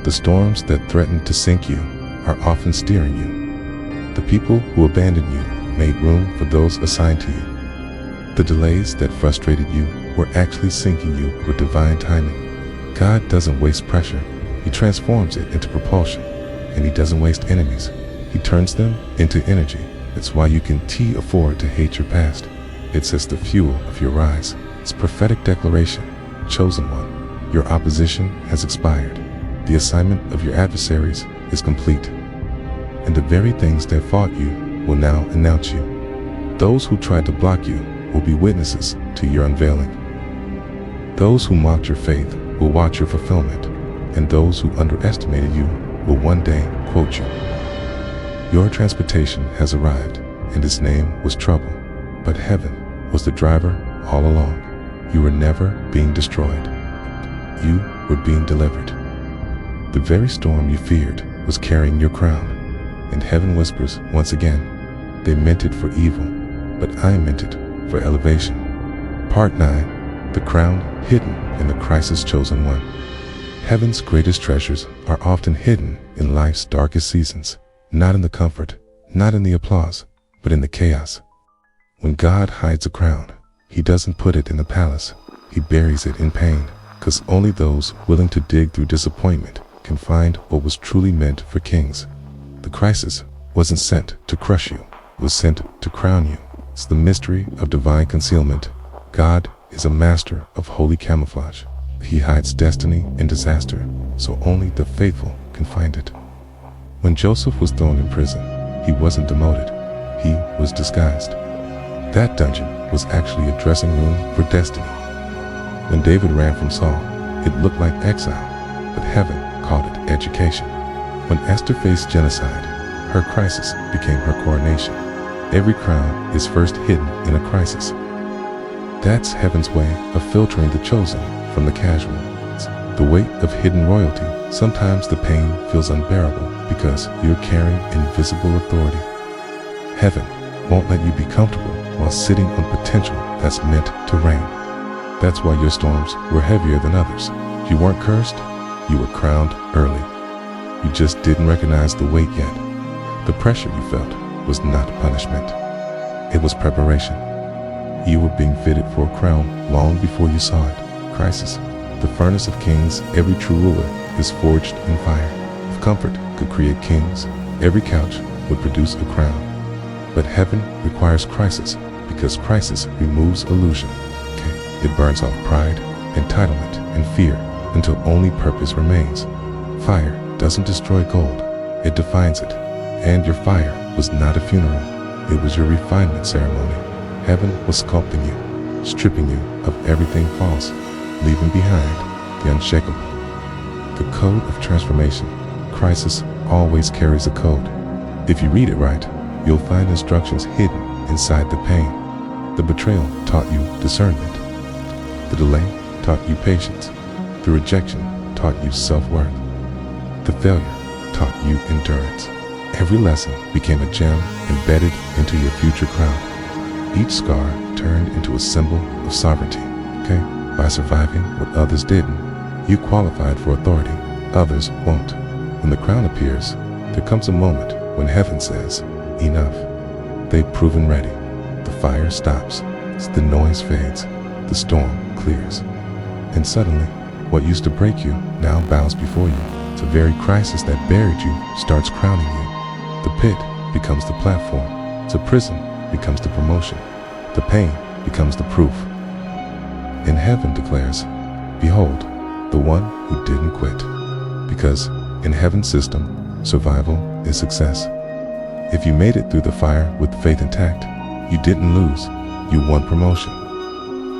The storms that threaten to sink you are often steering you. The people who abandoned you made room for those assigned to you. The delays that frustrated you were actually sinking you with divine timing. God doesn't waste pressure. He transforms it into propulsion. And He doesn't waste enemies. He turns them into energy. It's why you can afford to hate your past. It's as the fuel of your rise. It's prophetic declaration. Chosen one, your opposition has expired. The assignment of your adversaries is complete. And the very things that fought you will now announce you. Those who tried to block you will be witnesses to your unveiling. Those who mocked your faith will watch your fulfillment, and those who underestimated you will one day quote you. Your transportation has arrived, and its name was trouble, but heaven was the driver all along. You were never being destroyed. You were being delivered. The very storm you feared was carrying your crown, and heaven whispers once again, they meant it for evil, but I meant it for elevation. Part 9. The crown hidden in the crisis chosen one. Heaven's greatest treasures are often hidden in life's darkest seasons, not in the comfort, not in the applause, but in the chaos. When God hides a crown, He doesn't put it in the palace. He buries it in pain, because only those willing to dig through disappointment can find what was truly meant for kings. The crisis wasn't sent to crush you, it was sent to crown you. It's the mystery of divine concealment. God is a master of holy camouflage. He hides destiny in disaster, so only the faithful can find it. When Joseph was thrown in prison, he wasn't demoted, he was disguised. That dungeon was actually a dressing room for destiny. When David ran from Saul, it looked like exile, but heaven called it education. When Esther faced genocide, her crisis became her coronation. Every crown is first hidden in a crisis. That's heaven's way of filtering the chosen from the casual. The weight of hidden royalty. Sometimes the pain feels unbearable because you're carrying invisible authority. Heaven won't let you be comfortable while sitting on potential that's meant to reign. That's why your storms were heavier than others. You weren't cursed, you were crowned early. You just didn't recognize the weight yet. The pressure you felt was not punishment. It was preparation. You were being fitted for a crown long before you saw it. Crisis. The furnace of kings, every true ruler is forged in fire. If comfort could create kings, every couch would produce a crown. But heaven requires crisis because crisis removes illusion. It burns off pride, entitlement, and fear until only purpose remains. Fire doesn't destroy gold, it defines it. And your fire was not a funeral, it was your refinement ceremony. Heaven was sculpting you, stripping you of everything false, leaving behind the unshakable. The code of transformation. Crisis always carries a code. If you read it right, you'll find instructions hidden inside the pain. The betrayal taught you discernment. The delay taught you patience. The rejection taught you self-worth. The failure taught you endurance. Every lesson became a gem embedded into your future crown. Each scar turned into a symbol of sovereignty. By surviving what others didn't, you qualified for authority. Others won't. When the crown appears, there comes a moment when heaven says, enough. They've proven ready. The fire stops. The noise fades. The storm clears. And suddenly, what used to break you now bows before you. The very crisis that buried you starts crowning you. The pit becomes the platform. The prison becomes the promotion. The pain becomes the proof. And heaven declares, behold, the one who didn't quit. Because in heaven's system, survival is success. If you made it through the fire with faith intact, you didn't lose, you won promotion.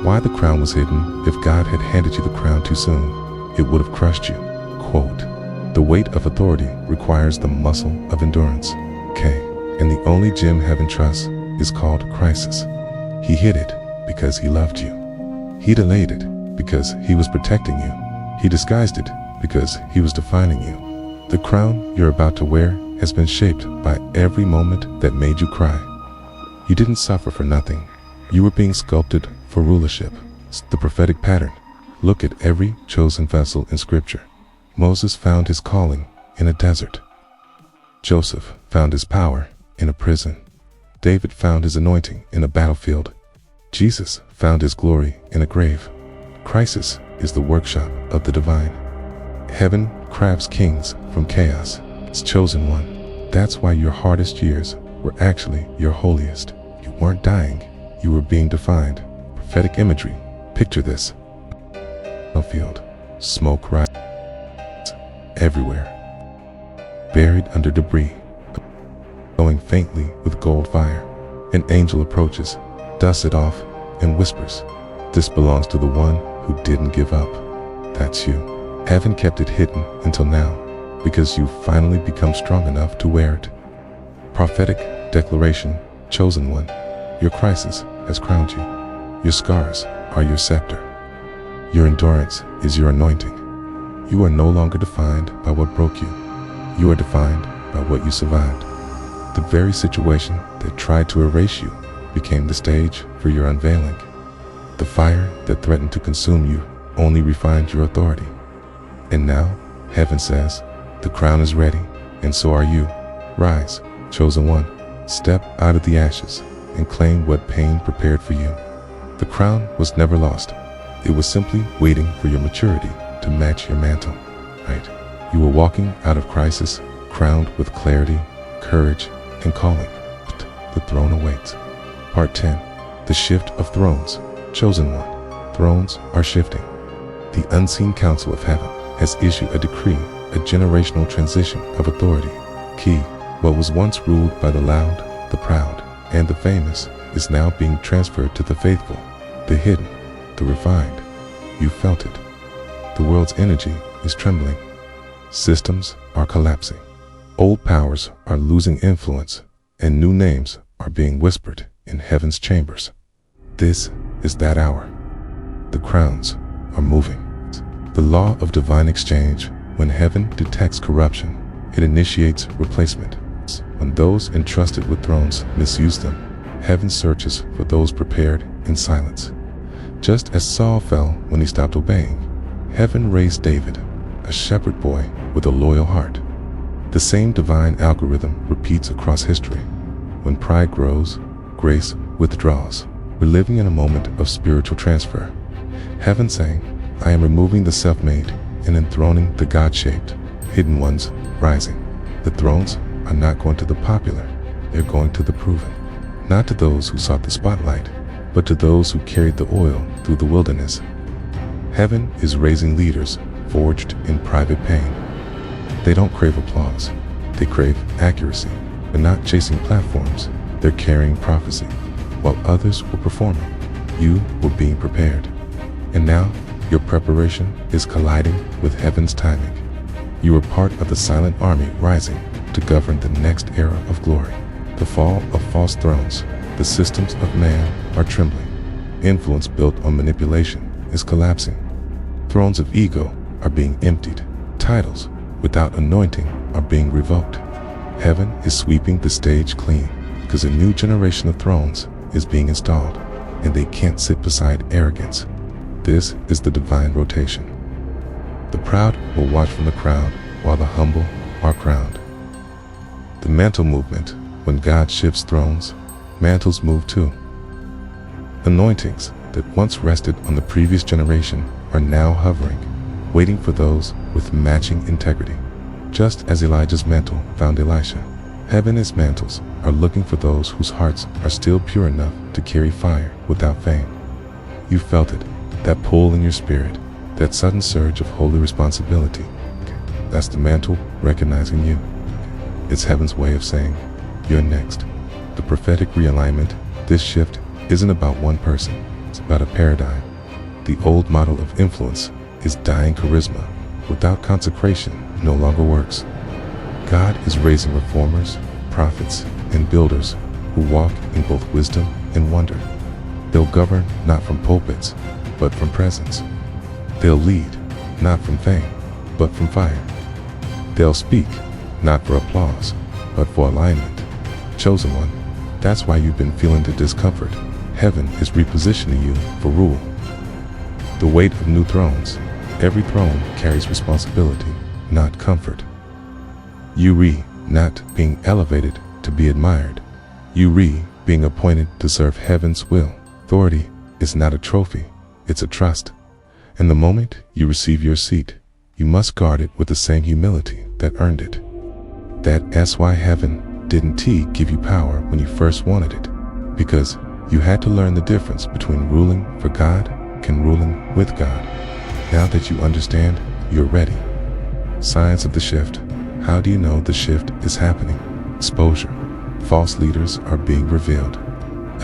Why the crown was hidden? If God had handed you the crown too soon, it would have crushed you. Quote, the weight of authority requires the muscle of endurance. And the only gem heaven trusts is called crisis. He hid it because he loved you. He delayed it because he was protecting you. He disguised it because he was defining you. The crown you're about to wear has been shaped by every moment that made you cry. You didn't suffer for nothing. You were being sculpted for rulership. It's the prophetic pattern. Look at every chosen vessel in Scripture. Moses found his calling in a desert. Joseph found his power in a prison. David found his anointing in a battlefield. Jesus found his glory in a grave. Crisis is the workshop of the divine. Heaven crafts kings from chaos. It's chosen one. That's why your hardest years were actually your holiest. You weren't dying, you were being defined. Prophetic imagery. Picture this. A field. Smoke rises everywhere. Buried under debris. Glowing faintly with gold fire. An angel approaches, dusts it off, and whispers, "This belongs to the one who didn't give up." That's you. Heaven kept it hidden until now, because you finally become strong enough to wear it. Prophetic declaration, chosen one. Your crisis has crowned you. Your scars are your scepter. Your endurance is your anointing. You are no longer defined by what broke you. You are defined by what you survived. The very situation that tried to erase you became the stage for your unveiling. The fire that threatened to consume you only refined your authority. And now, heaven says, the crown is ready, and so are you. Rise, chosen one. Step out of the ashes and claim what pain prepared for you. The crown was never lost. It was simply waiting for your maturity to match your mantle. Right? You were walking out of crisis, crowned with clarity, courage, and calling. The throne awaits. Part 10. The shift of thrones. Chosen one. Thrones are shifting. The unseen council of heaven has issued a decree, a generational transition of authority. Key, what was once ruled by the loud, the proud, and the famous is now being transferred to the faithful, the hidden, the refined. You felt it. The world's energy is trembling. Systems are collapsing. Old powers are losing influence, and new names are being whispered in heaven's chambers. This is that hour. The crowns are moving. The law of divine exchange. When heaven detects corruption, it initiates replacement. When those entrusted with thrones misuse them, heaven searches for those prepared in silence. Just as Saul fell when he stopped obeying, heaven raised David, a shepherd boy with a loyal heart. The same divine algorithm repeats across history. When pride grows, grace withdraws. We're living in a moment of spiritual transfer. Heaven saying, I am removing the self-made and enthroning the God-shaped, hidden ones rising. The thrones are not going to the popular, they're going to the proven. Not to those who sought the spotlight, but to those who carried the oil through the wilderness. Heaven is raising leaders forged in private pain. They don't crave applause, they crave accuracy. They're not chasing platforms, they're carrying prophecy. While others were performing, you were being prepared. And now, your preparation is colliding with heaven's timing. You are part of the silent army rising to govern the next era of glory. The fall of false thrones, the systems of man are trembling. Influence built on manipulation is collapsing. Thrones of ego are being emptied. Titles without anointing are being revoked. Heaven is sweeping the stage clean because a new generation of thrones is being installed, and they can't sit beside arrogance. This is the divine rotation. The proud will watch from the crowd while the humble are crowned. The mantle movement. When God shifts thrones, mantles move too. Anointings that once rested on the previous generation are now hovering, waiting for those with matching integrity. Just as Elijah's mantle found Elisha, heaven's mantles are looking for those whose hearts are still pure enough to carry fire without fame. You felt it, that pull in your spirit, that sudden surge of holy responsibility. That's the mantle recognizing you. It's heaven's way of saying, you're next. The prophetic realignment, this shift isn't about one person, it's about a paradigm. The old model of influence is dying. Charisma without consecration no longer works. God is raising reformers, prophets, and builders who walk in both wisdom and wonder. They'll govern not from pulpits, but from presence. They'll lead not from fame, but from fire. They'll speak not for applause, but for alignment. Chosen one, that's why you've been feeling the discomfort. Heaven is repositioning you for rule. The weight of new thrones. Every throne carries responsibility, not comfort. You not being elevated to be admired. You being appointed to serve heaven's will. Authority is not a trophy, it's a trust. And the moment you receive your seat, you must guard it with the same humility that earned it. That's why heaven didn't give you power when you first wanted it, because you had to learn the difference between ruling for God and ruling with God. Now that you understand, you're ready. Signs of the shift. How do you know the shift is happening? Exposure. False leaders are being revealed.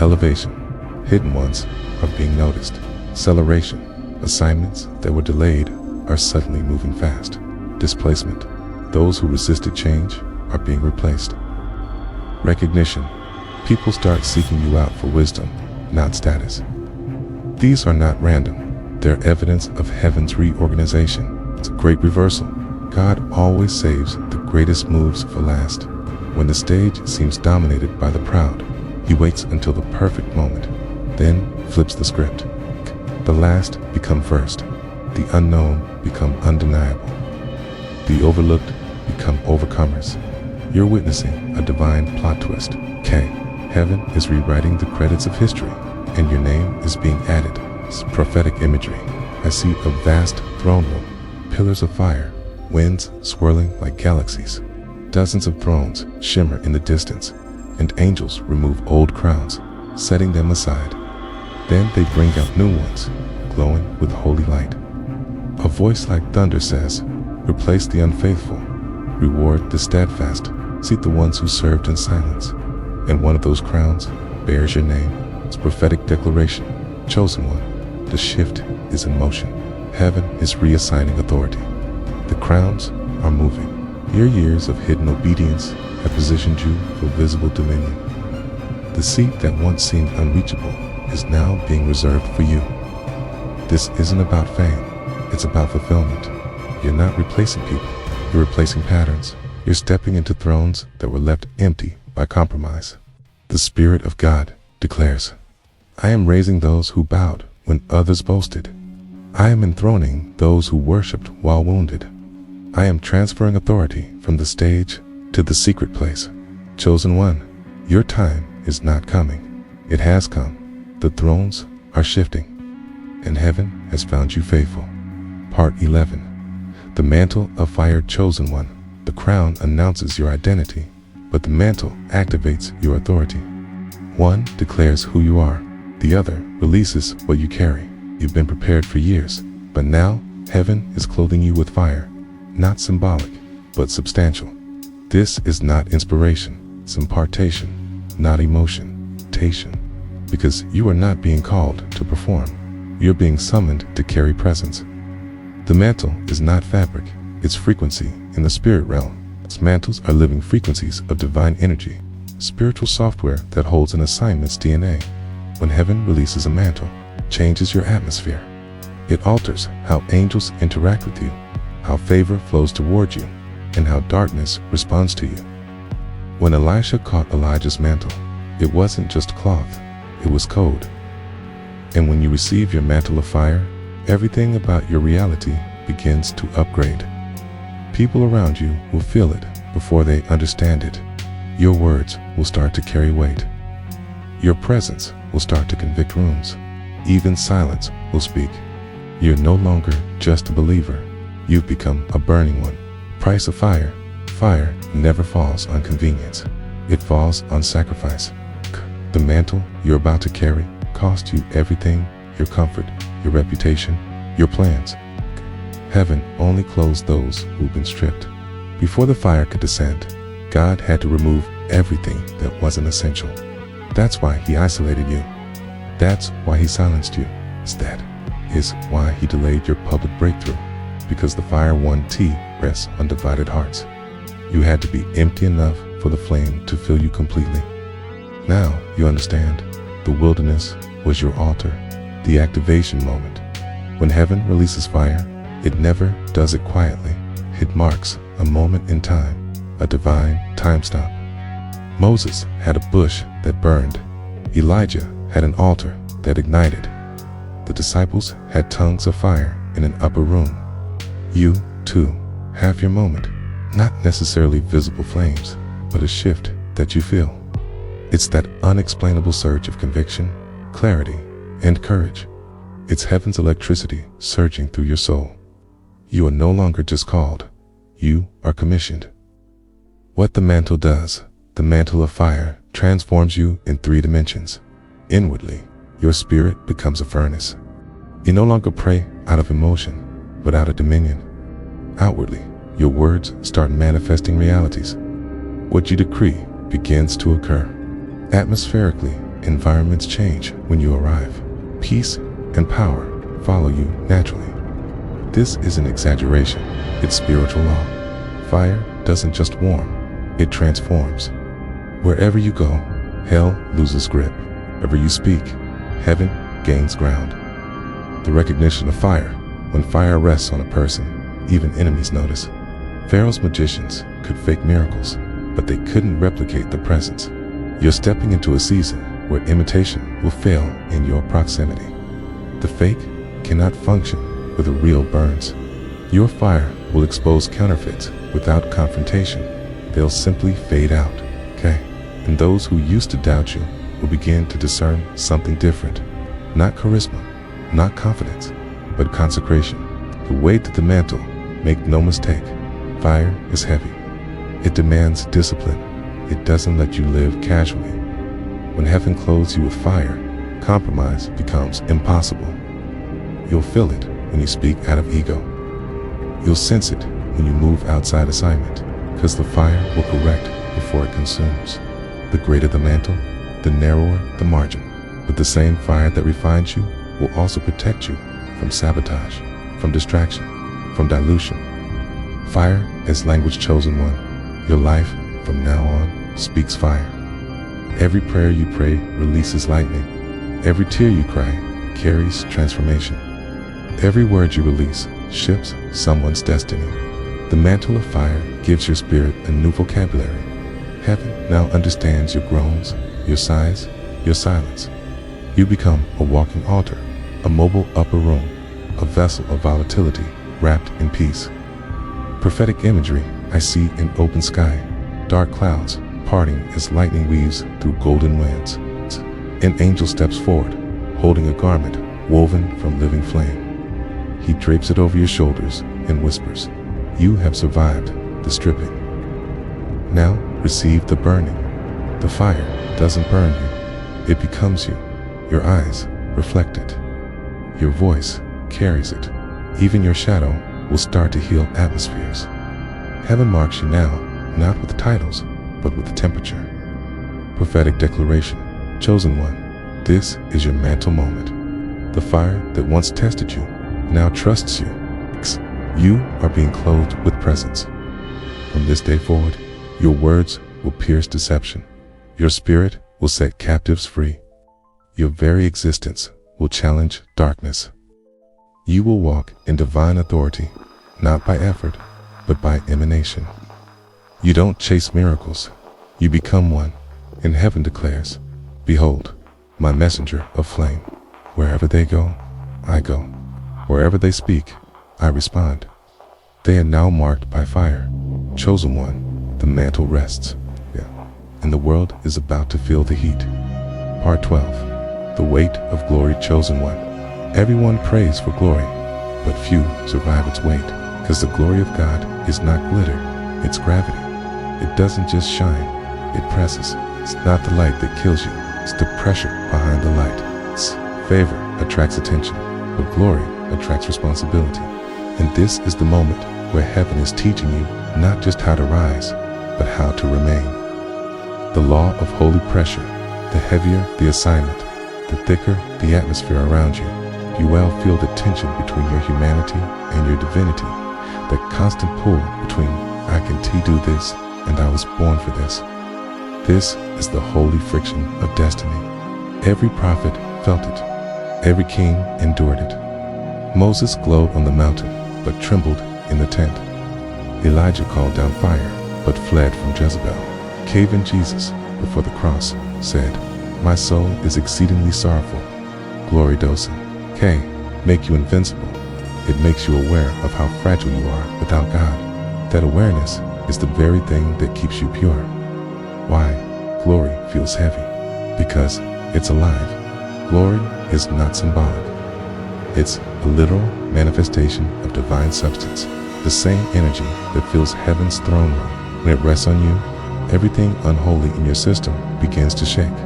Elevation. Hidden ones are being noticed. Acceleration. Assignments that were delayed are suddenly moving fast. Displacement. Those who resisted change are being replaced. Recognition. People start seeking you out for wisdom, not status. These are not random. They're evidence of heaven's reorganization. It's a great reversal. God always saves the greatest moves for last. When the stage seems dominated by the proud, he waits until the perfect moment, then flips the script. The last become first. The unknown become undeniable. The overlooked become overcomers. You're witnessing a divine plot twist. Heaven is rewriting the credits of history, and your name is being added. It's prophetic imagery. I see a vast throne room, pillars of fire, winds swirling like galaxies. Dozens of thrones shimmer in the distance, and angels remove old crowns, setting them aside. Then they bring out new ones, glowing with holy light. A voice like thunder says, replace the unfaithful, reward the steadfast, seat the ones who served in silence. And one of those crowns bears your name. It's prophetic declaration. Chosen one. The shift is in motion. Heaven is reassigning authority. The crowns are moving. Your years of hidden obedience have positioned you for visible dominion. The seat that once seemed unreachable is now being reserved for you. This isn't about fame, it's about fulfillment. You're not replacing people, you're replacing patterns. You're stepping into thrones that were left empty by compromise. The Spirit of God declares, I am raising those who bowed when others boasted. I am enthroning those who worshipped while wounded. I am transferring authority from the stage to the secret place. Chosen one, your time is not coming. It has come. The thrones are shifting, and heaven has found you faithful. Part 11. The mantle of fire. Chosen one. The crown announces your identity, but the mantle activates your authority. One declares who you are. The other releases what you carry. You've been prepared for years, but now heaven is clothing you with fire. Not symbolic, but substantial. This is not inspiration, it's impartation, not emotion-tation. Because you are not being called to perform. You're being summoned to carry presence. The mantle is not fabric, it's frequency in the spirit realm. Its mantles are living frequencies of divine energy, spiritual software that holds an assignment's DNA. When heaven releases a mantle, it changes your atmosphere. It alters how angels interact with you, how favor flows toward you, and how darkness responds to you. When Elisha caught Elijah's mantle, it wasn't just cloth, it was code. And when you receive your mantle of fire, everything about your reality begins to upgrade. People around you will feel it before they understand it. Your words will start to carry weight. Your presence will start to convict rooms. Even silence will speak. You're no longer just a believer. You've become a burning one. Price of fire. Fire never falls on convenience. It falls on sacrifice. The mantle you're about to carry cost you everything, your comfort, your reputation, your plans. Heaven only clothes those who've been stripped. Before the fire could descend, God had to remove everything that wasn't essential. That's why he isolated you. That's why he silenced you. That is why he delayed your public breakthrough. Because the fire rests on divided hearts. You had to be empty enough for the flame to fill you completely. Now you understand. The wilderness was your altar, the activation moment. When heaven releases fire, it never does it quietly. It marks a moment in time, a divine time stop. Moses had a bush that burned. Elijah had an altar that ignited. The disciples had tongues of fire in an upper room. You, too, have your moment. Not necessarily visible flames, but a shift that you feel. It's that unexplainable surge of conviction, clarity, and courage. It's heaven's electricity surging through your soul. You are no longer just called. You are commissioned. What the mantle does, the mantle of fire, transforms you in 3 dimensions. Inwardly, your spirit becomes a furnace. You no longer pray out of emotion, but out of dominion. Outwardly, your words start manifesting realities. What you decree begins to occur. Atmospherically, environments change when you arrive. Peace and power follow you naturally. This isn't exaggeration, it's spiritual law. Fire doesn't just warm, it transforms. Wherever you go, hell loses grip. Wherever you speak, heaven gains ground. The recognition of fire. When fire rests on a person, even enemies notice. Pharaoh's magicians could fake miracles, but they couldn't replicate the presence. You're stepping into a season where imitation will fail in your proximity. The fake cannot function where the real burns. Your fire will expose counterfeits without confrontation. They'll simply fade out, okay? And those who used to doubt you will begin to discern something different. Not charisma, not confidence, but consecration. The weight of the mantle, make no mistake, fire is heavy. It demands discipline. It doesn't let you live casually. When heaven clothes you with fire, compromise becomes impossible. You'll feel it when you speak out of ego. You'll sense it when you move outside assignment, because the fire will correct before it consumes. The greater the mantle, the narrower the margin. But the same fire that refines you will also protect you from sabotage, from distraction, from dilution. Fire as language chosen one. Your life from now on speaks fire. Every prayer you pray releases lightning. Every tear you cry carries transformation. Every word you release shifts someone's destiny. The mantle of fire gives your spirit a new vocabulary. Heaven now understands your groans, your sighs, your silence. You become a walking altar, a mobile upper room, a vessel of volatility wrapped in peace. Prophetic imagery I see in open sky, dark clouds parting as lightning weaves through golden winds. An angel steps forward, holding a garment woven from living flame. He drapes it over your shoulders and whispers, "You have survived the stripping. Now receive the burning." The fire doesn't burn you, it becomes you. Your eyes reflect it. Your voice carries it. Even your shadow will start to heal atmospheres. Heaven marks you now, not with titles, but with temperature. Prophetic declaration, chosen one. This is your mantle moment. The fire that once tested you now trusts you. You are being clothed with presence. From this day forward, your words will pierce deception. Your spirit will set captives free. Your very existence will challenge darkness. You will walk in divine authority, not by effort, but by emanation. You don't chase miracles, you become one, and heaven declares, "Behold, my messenger of flame. Wherever they go, I go. Wherever they speak, I respond." They are now marked by fire. Chosen one, the mantle rests. And the world is about to feel the heat. Part 12. The weight of glory, chosen one. Everyone prays for glory, but few survive its weight, because the glory of God is not glitter, it's gravity. It doesn't just shine, it presses. It's not the light that kills you, it's the pressure behind the light. Favor attracts attention, but glory attracts responsibility. And this is the moment where heaven is teaching you not just how to rise, but how to remain. The law of holy pressure, the heavier the assignment, the thicker the atmosphere around you. You will feel the tension between your humanity and your divinity, the constant pull between "I can do this" and "I was born for this." This is the holy friction of destiny. Every prophet felt it. Every king endured it. Moses glowed on the mountain, but trembled in the tent. Elijah called down fire, but fled from Jezebel. Cave in Jesus, before the cross, said, "My soul is exceedingly sorrowful." Glory doesn't make you invincible. It makes you aware of how fragile you are without God. That awareness is the very thing that keeps you pure. Why? Glory feels heavy. Because it's alive. Glory is not symbolic. It's a literal manifestation of divine substance. The same energy that fills heaven's throne room. When it rests on you, everything unholy in your system begins to shake.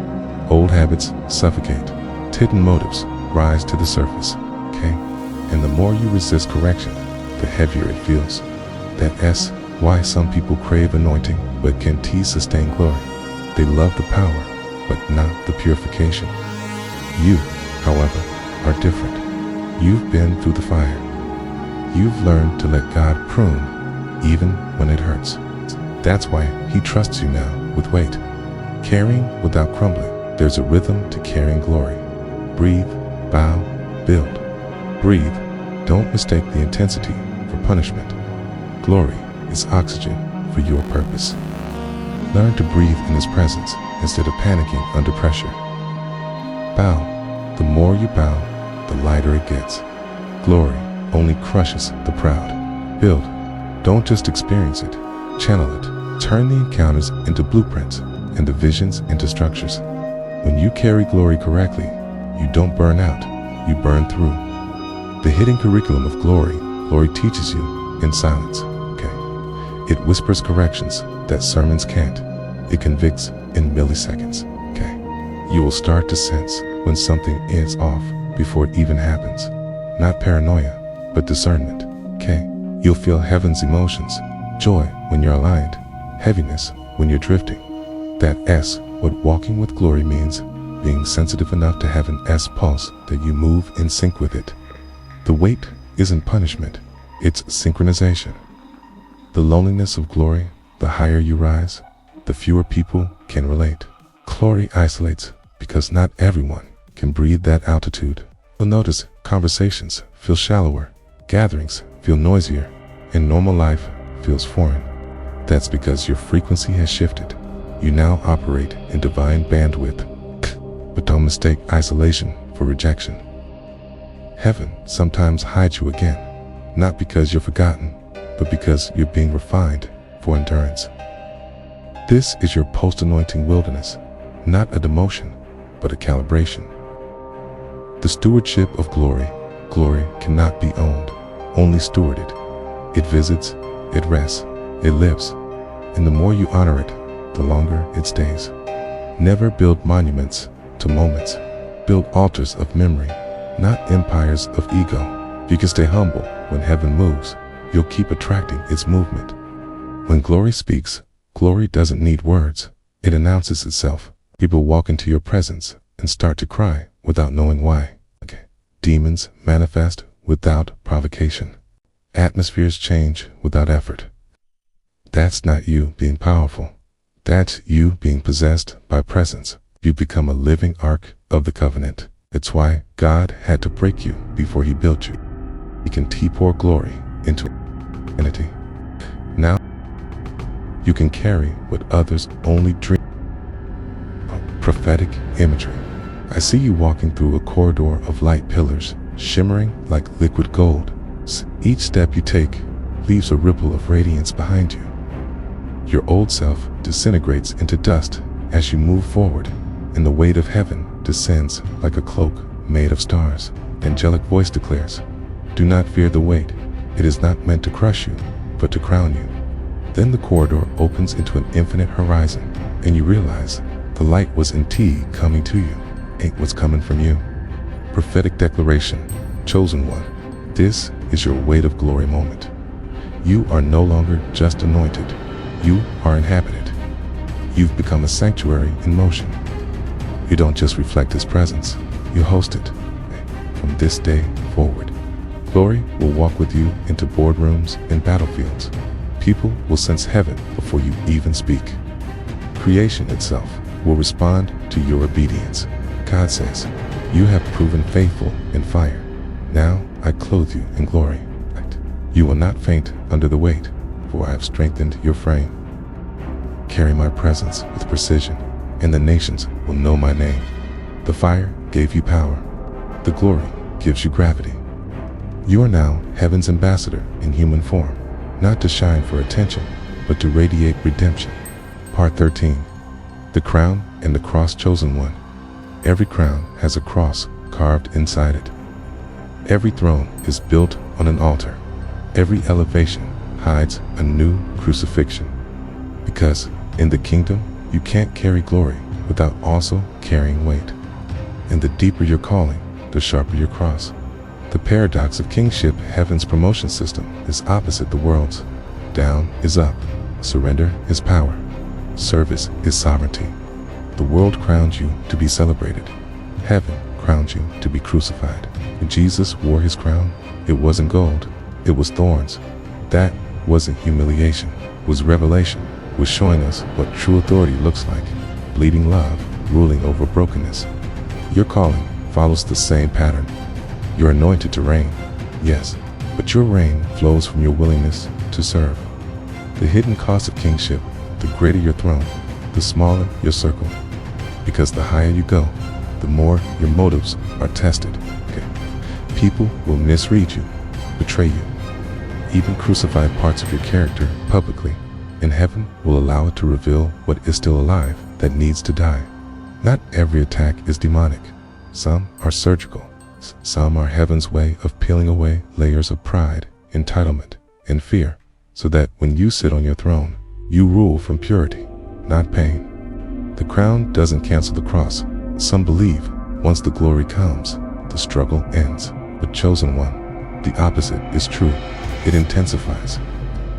Old habits suffocate. Hidden motives rise to the surface. And the more you resist correction, the heavier it feels. That's why some people crave anointing but can't sustain glory. They love the power, but not the purification. You, however, are different. You've been through the fire. You've learned to let God prune, even when it hurts. That's why He trusts you now with weight. Carrying without crumbling. There's a rhythm to carrying glory. Breathe, bow, build. Breathe. Don't mistake the intensity for punishment. Glory is oxygen for your purpose. Learn to breathe in His presence instead of panicking under pressure. Bow. The more you bow, the lighter it gets. Glory only crushes the proud. Build. Don't just experience it. Channel it. Turn the encounters into blueprints and the visions into structures. When you carry glory correctly, you don't burn out, you burn through. The hidden curriculum of glory teaches you in silence. It whispers corrections that sermons can't. It convicts in milliseconds. You will start to sense when something is off before it even happens. Not paranoia, but discernment. You'll feel heaven's emotions. Joy when you're aligned. Heaviness when you're drifting. That's what walking with glory means. Being sensitive enough to have an S pulse that you move in sync with it. The weight isn't punishment, it's synchronization. The loneliness of glory, the higher you rise, the fewer people can relate. Glory isolates because not everyone can breathe that altitude. You'll notice conversations feel shallower, gatherings feel noisier, and normal life feels foreign. That's because your frequency has shifted. You now operate in divine bandwidth. But don't mistake isolation for rejection. Heaven sometimes hides you again, not because you're forgotten, but because you're being refined for endurance. This is your post-anointing wilderness, not a demotion, but a calibration. The stewardship of glory cannot be owned, only stewarded. It visits, it rests, it lives, and the more you honor it, the longer it stays. Never build monuments to moments. Build altars of memory, not empires of ego. You can stay humble when heaven moves. You'll keep attracting its movement. When glory speaks, glory doesn't need words. It announces itself. People walk into your presence and start to cry without knowing why. Demons manifest without provocation. Atmospheres change without effort. That's not you being powerful. That's you being possessed by presence. You become a living ark of the covenant. It's why God had to break you before He built you. He can pour glory into infinity. Now, you can carry what others only dream. Prophetic imagery. I see you walking through a corridor of light pillars, shimmering like liquid gold. Each step you take leaves a ripple of radiance behind you. Your old self disintegrates into dust as you move forward, and the weight of heaven descends like a cloak made of stars. Angelic voice declares, "Do not fear the weight. It is not meant to crush you, but to crown you." Then the corridor opens into an infinite horizon, and you realize the light was indeed coming to you. Ain't what's coming from you. Prophetic declaration, chosen one. This is your weight of glory moment. You are no longer just anointed. You are inhabited. You've become a sanctuary in motion. You don't just reflect His presence, you host it. From this day forward, glory will walk with you into boardrooms and battlefields. People will sense heaven before you even speak. Creation itself will respond to your obedience. God says, "You have proven faithful in fire. Now I clothe you in glory. You will not faint under the weight, for I have strengthened your frame. Carry my presence with precision. and the nations will know my name. The fire gave you power. The glory gives you gravity. You are now heaven's ambassador in human form, not to shine for attention, but to radiate redemption. Part 13. The crown and the cross chosen one. Every crown has a cross carved inside it. Every throne is built on an altar. Every elevation hides a new crucifixion. Because in the kingdom, you can't carry glory without also carrying weight. And the deeper your calling, the sharper your cross. The paradox of kingship, heaven's promotion system, is opposite the world's. Down is up. Surrender is power. Service is sovereignty. The world crowned you to be celebrated. Heaven crowned you to be crucified. When Jesus wore his crown, it wasn't gold, it was thorns. That wasn't humiliation, was revelation, was showing us what true authority looks like. Bleeding love, ruling over brokenness. Your calling follows the same pattern. You're anointed to reign, yes, but your reign flows from your willingness to serve. The hidden cost of kingship, the greater your throne, the smaller your circle. Because the higher you go, the more your motives are tested. People will misread you, betray you, even crucify parts of your character publicly, and heaven will allow it to reveal what is still alive that needs to die. Not every attack is demonic. Some are surgical. Some are heaven's way of peeling away layers of pride, entitlement, and fear, so that when you sit on your throne, you rule from purity, not pain. The crown doesn't cancel the cross. Some believe once the glory comes, the struggle ends. But chosen one, the opposite is true. It intensifies.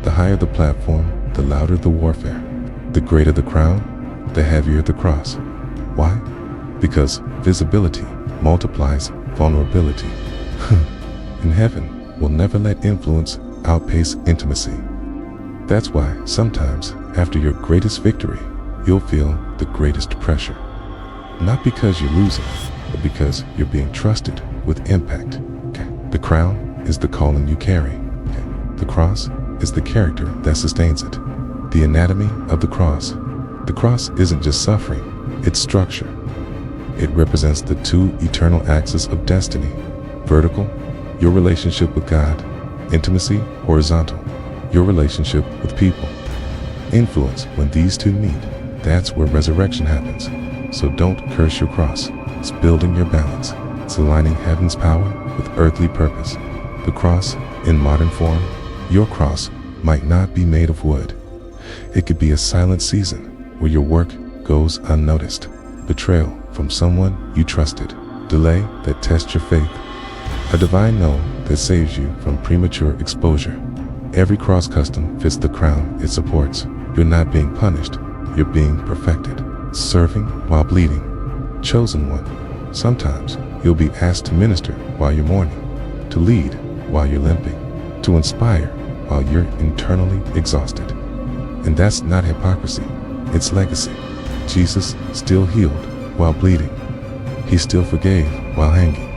The higher the platform, the louder the warfare. The greater the crown, the heavier the cross. Why? Because visibility multiplies vulnerability. In heaven, we'll never let influence outpace intimacy. That's why sometimes, after your greatest victory, you'll feel the greatest pressure. Not because you're losing, but because you're being trusted with impact. The crown is the calling you carry. The cross is the character that sustains it. The anatomy of the cross. The cross isn't just suffering, it's structure. It represents the two eternal axes of destiny. Vertical, your relationship with God. Intimacy, horizontal, your relationship with people. Influence, when these two meet, that's where resurrection happens. So don't curse your cross. It's building your balance. It's aligning heaven's power with earthly purpose. The cross, in modern form, your cross might not be made of wood. It could be a silent season where your work goes unnoticed. Betrayal from someone you trusted. Delay that tests your faith. A divine no that saves you from premature exposure. Every cross custom fits the crown it supports. You're not being punished, you're being perfected. Serving while bleeding. Chosen one. Sometimes you'll be asked to minister while you're mourning, to lead while you're limping, to inspire while you're internally exhausted. And that's not hypocrisy, it's legacy. Jesus still healed while bleeding. He still forgave while hanging.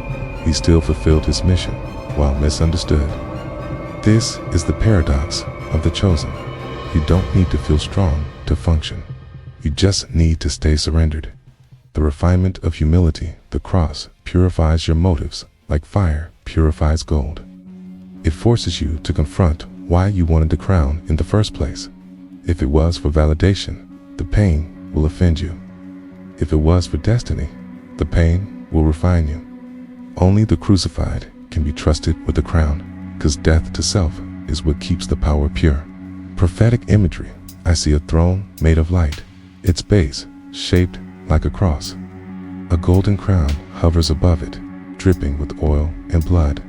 He still fulfilled his mission while misunderstood. This is the paradox of the chosen. You don't need to feel strong to function. You just need to stay surrendered. The refinement of humility, the cross, purifies your motives like fire purifies gold. It forces you to confront why you wanted the crown in the first place. If it was for validation, the pain will offend you. If it was for destiny, the pain will refine you. Only the crucified can be trusted with the crown, because death to self is what keeps the power pure. Prophetic imagery. I see a throne made of light, its base shaped like a cross. A golden crown hovers above it, dripping with oil and blood.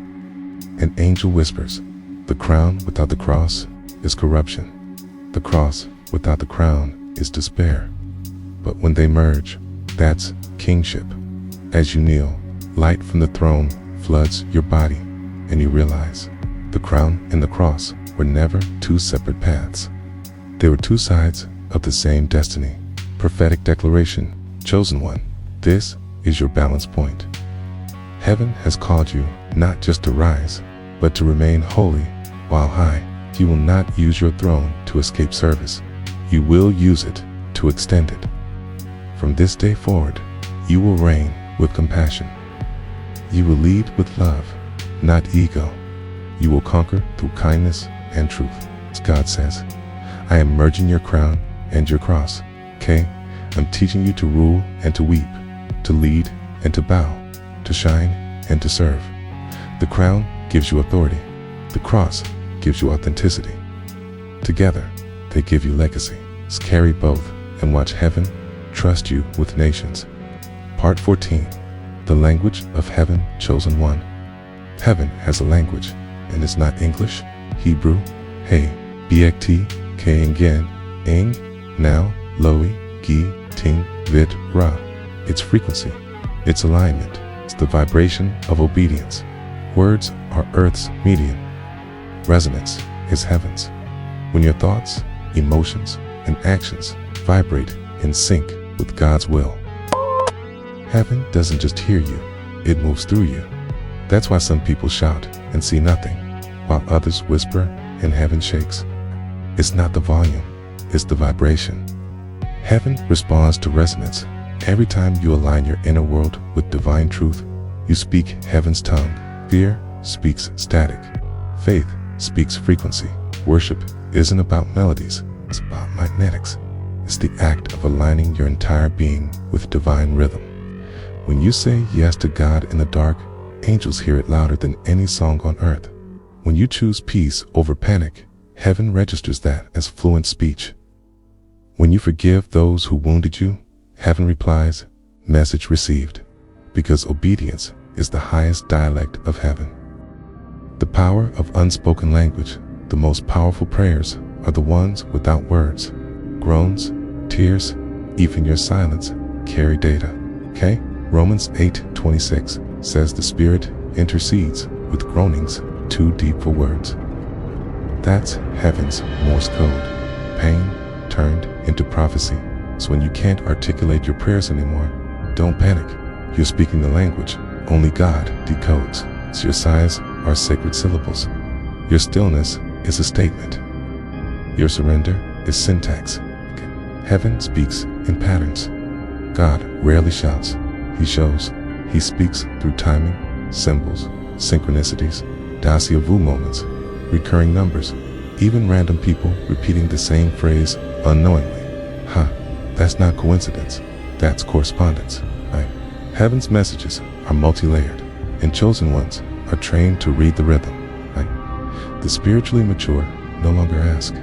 An angel whispers, the crown without the cross is corruption. The cross without the crown is despair. But when they merge, that's kingship. As you kneel, light from the throne floods your body, and you realize the crown and the cross were never two separate paths. They were two sides of the same destiny. Prophetic declaration, chosen one, this is your balance point. Heaven has called you not just to rise, but to remain holy while high. You will not use your throne to escape service. You will use it to extend it. From this day forward, you will reign with compassion. You will lead with love, not ego. You will conquer through kindness and truth. As God says, I am merging your crown and your cross. Okay? I'm teaching you to rule and to weep, to lead and to bow, to shine and to serve. The crown gives you authority. The cross gives you authenticity. Together, they give you legacy. So carry both and watch heaven trust you with nations. Part 14. The language of heaven, chosen one. Heaven has a language, and it's not English, Hebrew, hey, BKT, K'ngen, Ing, Now, Loi, Gi, Ting, Vit, Ra. It's frequency, it's alignment, it's the vibration of obedience. Words are Earth's medium. Resonance is heaven's. When your thoughts, emotions, and actions vibrate in sync with God's will. Heaven doesn't just hear you, it moves through you. That's why some people shout and see nothing, while others whisper and heaven shakes. It's not the volume, it's the vibration. Heaven responds to resonance. Every time you align your inner world with divine truth, you speak heaven's tongue. Fear speaks static. Faith speaks frequency. Worship isn't about melodies, it's about magnetics. It's the act of aligning your entire being with divine rhythm. When you say yes to God in the dark, angels hear it louder than any song on earth. When you choose peace over panic, heaven registers that as fluent speech. When you forgive those who wounded you, heaven replies, message received, because obedience is the highest dialect of heaven. The power of unspoken language. The most powerful prayers are the ones without words. Groans, tears, even your silence carry data. Okay? Romans 8:26 says the Spirit intercedes with groanings too deep for words. That's heaven's Morse code. Pain turned into prophecy. So when you can't articulate your prayers anymore, don't panic. You're speaking the language only God decodes. So your sighs are sacred syllables. Your stillness is a statement. Your surrender is syntax. Heaven speaks in patterns. God rarely shouts. He shows. He speaks through timing, symbols, synchronicities, déjà vu moments, recurring numbers, even random people repeating the same phrase unknowingly. That's not coincidence. That's correspondence. Right? Heaven's messages are multi-layered, and chosen ones are trained to read the rhythm. Right? The spiritually mature no longer ask,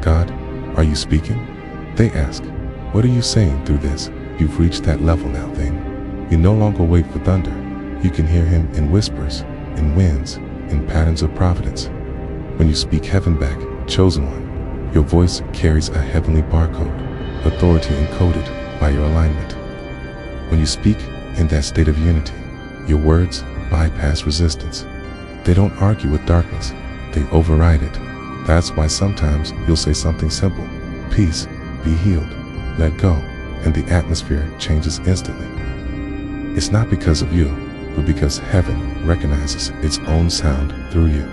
God, are you speaking? They ask, what are you saying through this? You've reached that level now, thing. You no longer wait for thunder. You can hear him in whispers, in winds, in patterns of providence. When you speak heaven back, chosen one, your voice carries a heavenly barcode, authority encoded by your alignment. When you speak in that state of unity, your words bypass resistance. They don't argue with darkness, they override it. That's why sometimes you'll say something simple, peace, be healed, let go, and the atmosphere changes instantly. It's not because of you, but because heaven recognizes its own sound through you.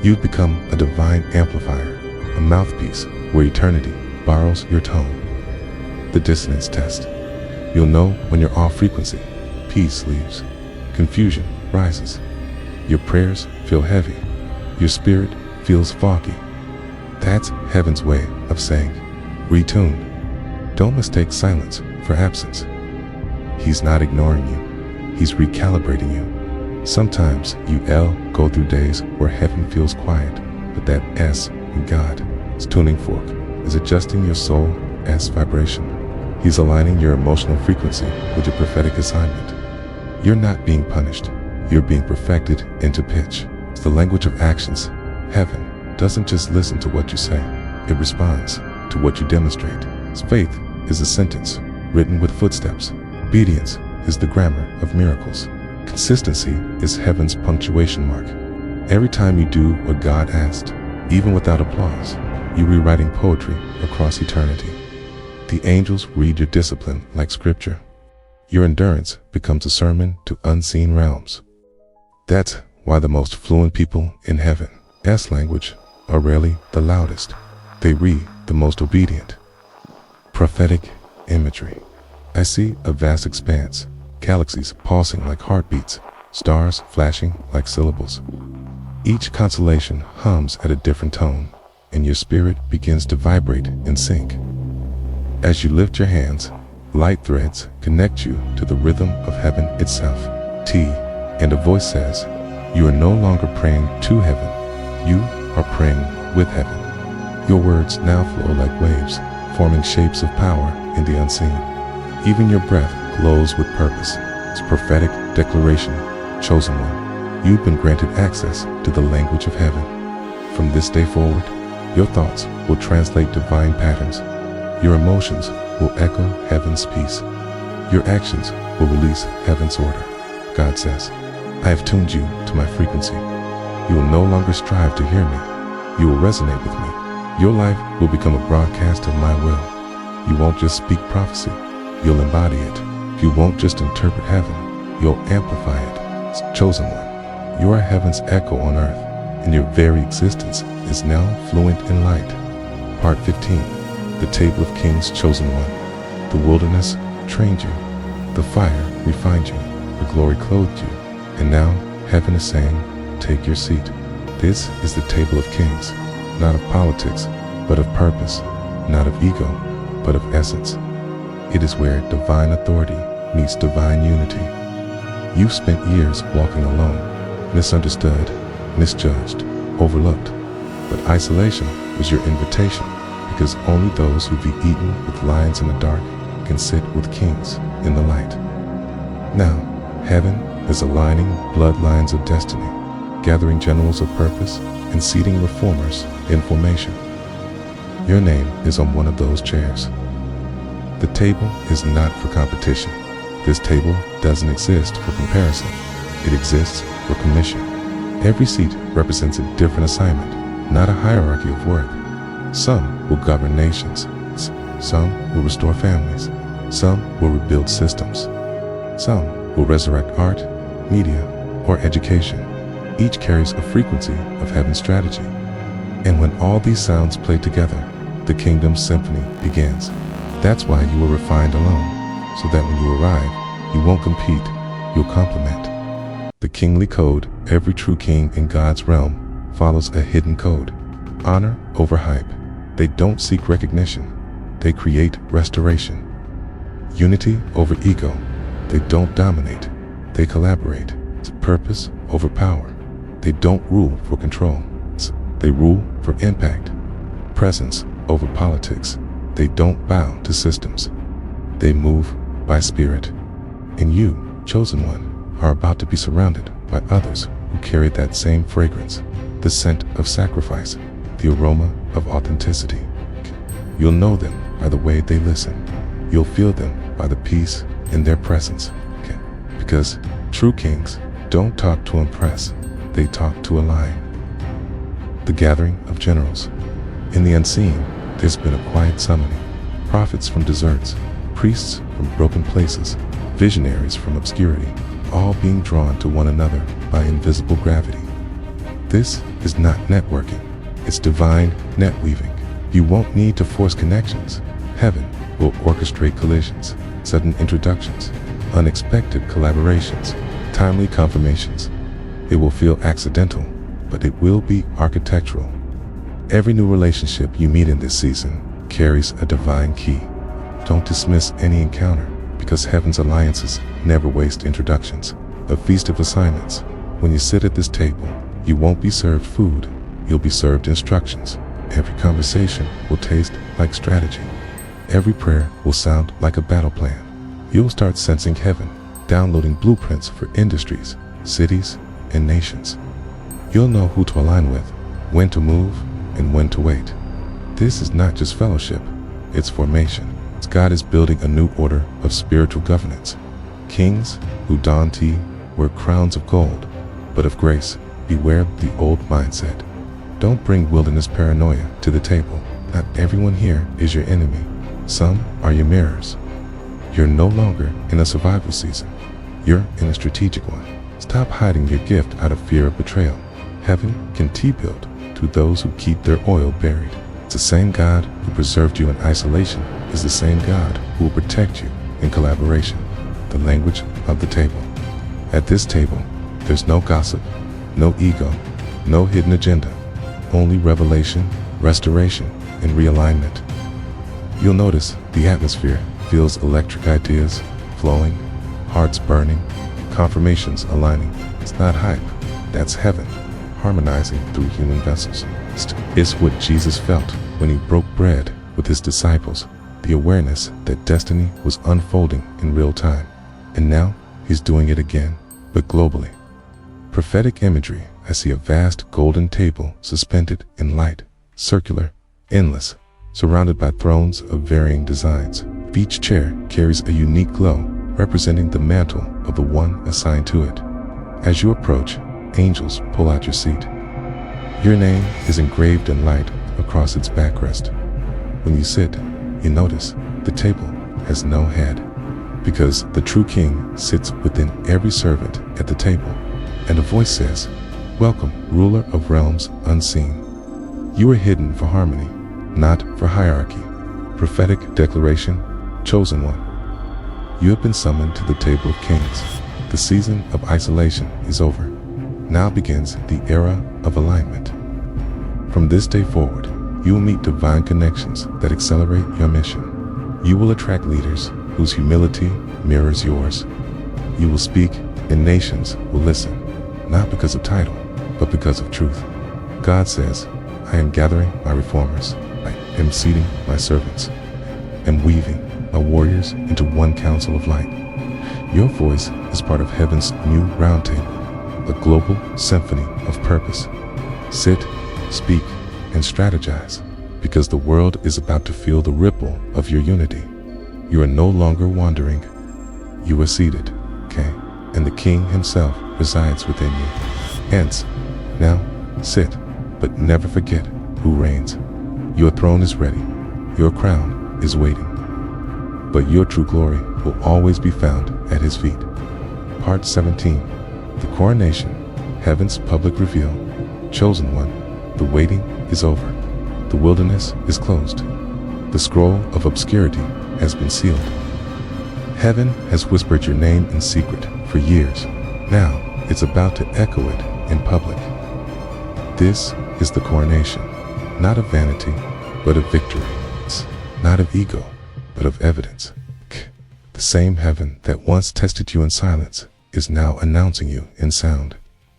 You've become a divine amplifier, a mouthpiece where eternity borrows your tone. The dissonance test. You'll know when you're off frequency. Peace leaves. Confusion rises. Your prayers feel heavy. Your spirit feels foggy. That's heaven's way of saying, retune. Don't mistake silence for absence. He's not ignoring you. He's recalibrating you. Sometimes you go through days where heaven feels quiet, but that S in God's tuning fork is adjusting your soul S vibration. He's aligning your emotional frequency with your prophetic assignment. You're not being punished. You're being perfected into pitch. It's the language of actions. Heaven doesn't just listen to what you say. It responds to what you demonstrate. Faith is a sentence written with footsteps. Obedience is the grammar of miracles. Consistency is heaven's punctuation mark. Every time you do what God asked, even without applause, you're rewriting poetry across eternity. The angels read your discipline like scripture. Your endurance becomes a sermon to unseen realms. That's why the most fluent people in heaven's language are rarely the loudest. They read the most obedient. Prophetic imagery. I see a vast expanse, galaxies pulsing like heartbeats, stars flashing like syllables. Each constellation hums at a different tone, and your spirit begins to vibrate in sync. As you lift your hands, light threads connect you to the rhythm of heaven itself. And a voice says, you are no longer praying to heaven, you are praying with heaven. Your words now flow like waves, forming shapes of power in the unseen. Even your breath glows with purpose. It's prophetic declaration, chosen one. You've been granted access to the language of heaven. From this day forward, your thoughts will translate divine patterns. Your emotions will echo heaven's peace. Your actions will release heaven's order. God says, I have tuned you to my frequency. You will no longer strive to hear me. You will resonate with me. Your life will become a broadcast of my will. You won't just speak prophecy, you'll embody it. You won't just interpret heaven, you'll amplify it. It's chosen one. You are heaven's echo on earth, and your very existence is now fluent in light. Part 15. The table of kings, chosen one. The wilderness trained you. The fire refined you. The glory clothed you. And now heaven is saying, take your seat. This is the table of kings, not of politics, but of purpose, not of ego, but of essence. It is where divine authority meets divine unity. You've spent years walking alone, misunderstood, misjudged, overlooked. But isolation was your invitation, because only those who've been eaten with lions in the dark can sit with kings in the light. Now, heaven is aligning bloodlines of destiny, gathering generals of purpose, and seating reformers in formation. Your name is on one of those chairs. The table is not for competition. This table doesn't exist for comparison. It exists for commission. Every seat represents a different assignment, not a hierarchy of worth. Some will govern nations. Some will restore families. Some will rebuild systems. Some will resurrect art, media, or education. Each carries a frequency of heaven's strategy. And when all these sounds play together, the kingdom's symphony begins. That's why you were refined alone, so that when you arrive, you won't compete, you'll complement. The kingly code, every true king in God's realm, follows a hidden code. Honor over hype. They don't seek recognition, they create restoration. Unity over ego. They don't dominate, they collaborate. It's purpose over power. They don't rule for control, they rule for impact. Presence over politics. They don't bow to systems, they move by spirit. And you, chosen one, are about to be surrounded by others who carry that same fragrance, the scent of sacrifice, the aroma of authenticity. You'll know them by the way they listen. You'll feel them by the peace in their presence. Because true kings don't talk to impress, they talk to align. The gathering of generals. In the unseen, there's been a quiet summoning. Prophets from deserts, priests from broken places, visionaries from obscurity, all being drawn to one another by invisible gravity. This is not networking, it's divine net weaving. You won't need to force connections. Heaven will orchestrate collisions, sudden introductions, unexpected collaborations, timely confirmations. It will feel accidental, but it will be architectural. Every new relationship you meet in this season carries a divine key. Don't dismiss any encounter, because heaven's alliances never waste introductions. A feast of assignments. When you sit at this table, you won't be served food, you'll be served instructions. Every conversation will taste like strategy. Every prayer will sound like a battle plan. You'll start sensing heaven, downloading blueprints for industries, cities, and nations. You'll know who to align with, when to move, and when to wait. This is not just fellowship, it's formation. God is building a new order of spiritual governance. Kings who don tea wear crowns of gold, but of grace, beware the old mindset. Don't bring wilderness paranoia to the table. Not everyone here is your enemy. Some are your mirrors. You're no longer in a survival season. You're in a strategic one. Stop hiding your gift out of fear of betrayal. Heaven can build to those who keep their oil buried. It's the same God who preserved you in isolation is the same God who will protect you and collaboration, the language of the table. At this table, there's no gossip, no ego, no hidden agenda, only revelation, restoration, and realignment. You'll notice the atmosphere feels electric, ideas flowing, hearts burning, confirmations aligning. It's not hype, that's heaven, harmonizing through human vessels. It's what Jesus felt when he broke bread with his disciples, the awareness that destiny was unfolding in real time. And now he's doing it again, but globally. Prophetic imagery, I see a vast golden table suspended in light, circular, endless, surrounded by thrones of varying designs. Each chair carries a unique glow, representing the mantle of the one assigned to it. As you approach, angels pull out your seat. Your name is engraved in light across its backrest. When you sit, you notice the table has no head, because the true king sits within every servant at the table, and a voice says, "Welcome, ruler of realms unseen." You are hidden for harmony, not for hierarchy. Prophetic declaration, chosen one. You have been summoned to the table of kings. The season of isolation is over. Now begins the era of alignment. From this day forward, you will meet divine connections that accelerate your mission. You will attract leaders whose humility mirrors yours. You will speak, and nations will listen, not because of title, but because of truth. God says, "I am gathering my reformers. I am seating my servants, and weaving my warriors into one council of light." Your voice is part of heaven's new roundtable, a global symphony of purpose. Sit, speak, and strategize, because the world is about to feel the ripple of your unity. You are no longer wandering. You are seated, okay? And the King himself resides within you. Hence, now sit, but never forget who reigns. Your throne is ready. Your crown is waiting. But your true glory will always be found at his feet. Part 17. The Coronation, Heaven's Public Reveal. Chosen one, the waiting is over. The wilderness is closed. The scroll of obscurity has been sealed. Heaven has whispered your name in secret for years. Now it's about to echo it in public. This is the coronation, not of vanity, but of victory. Not of ego, but of evidence. The same heaven that once tested you in silence is now announcing you in sound.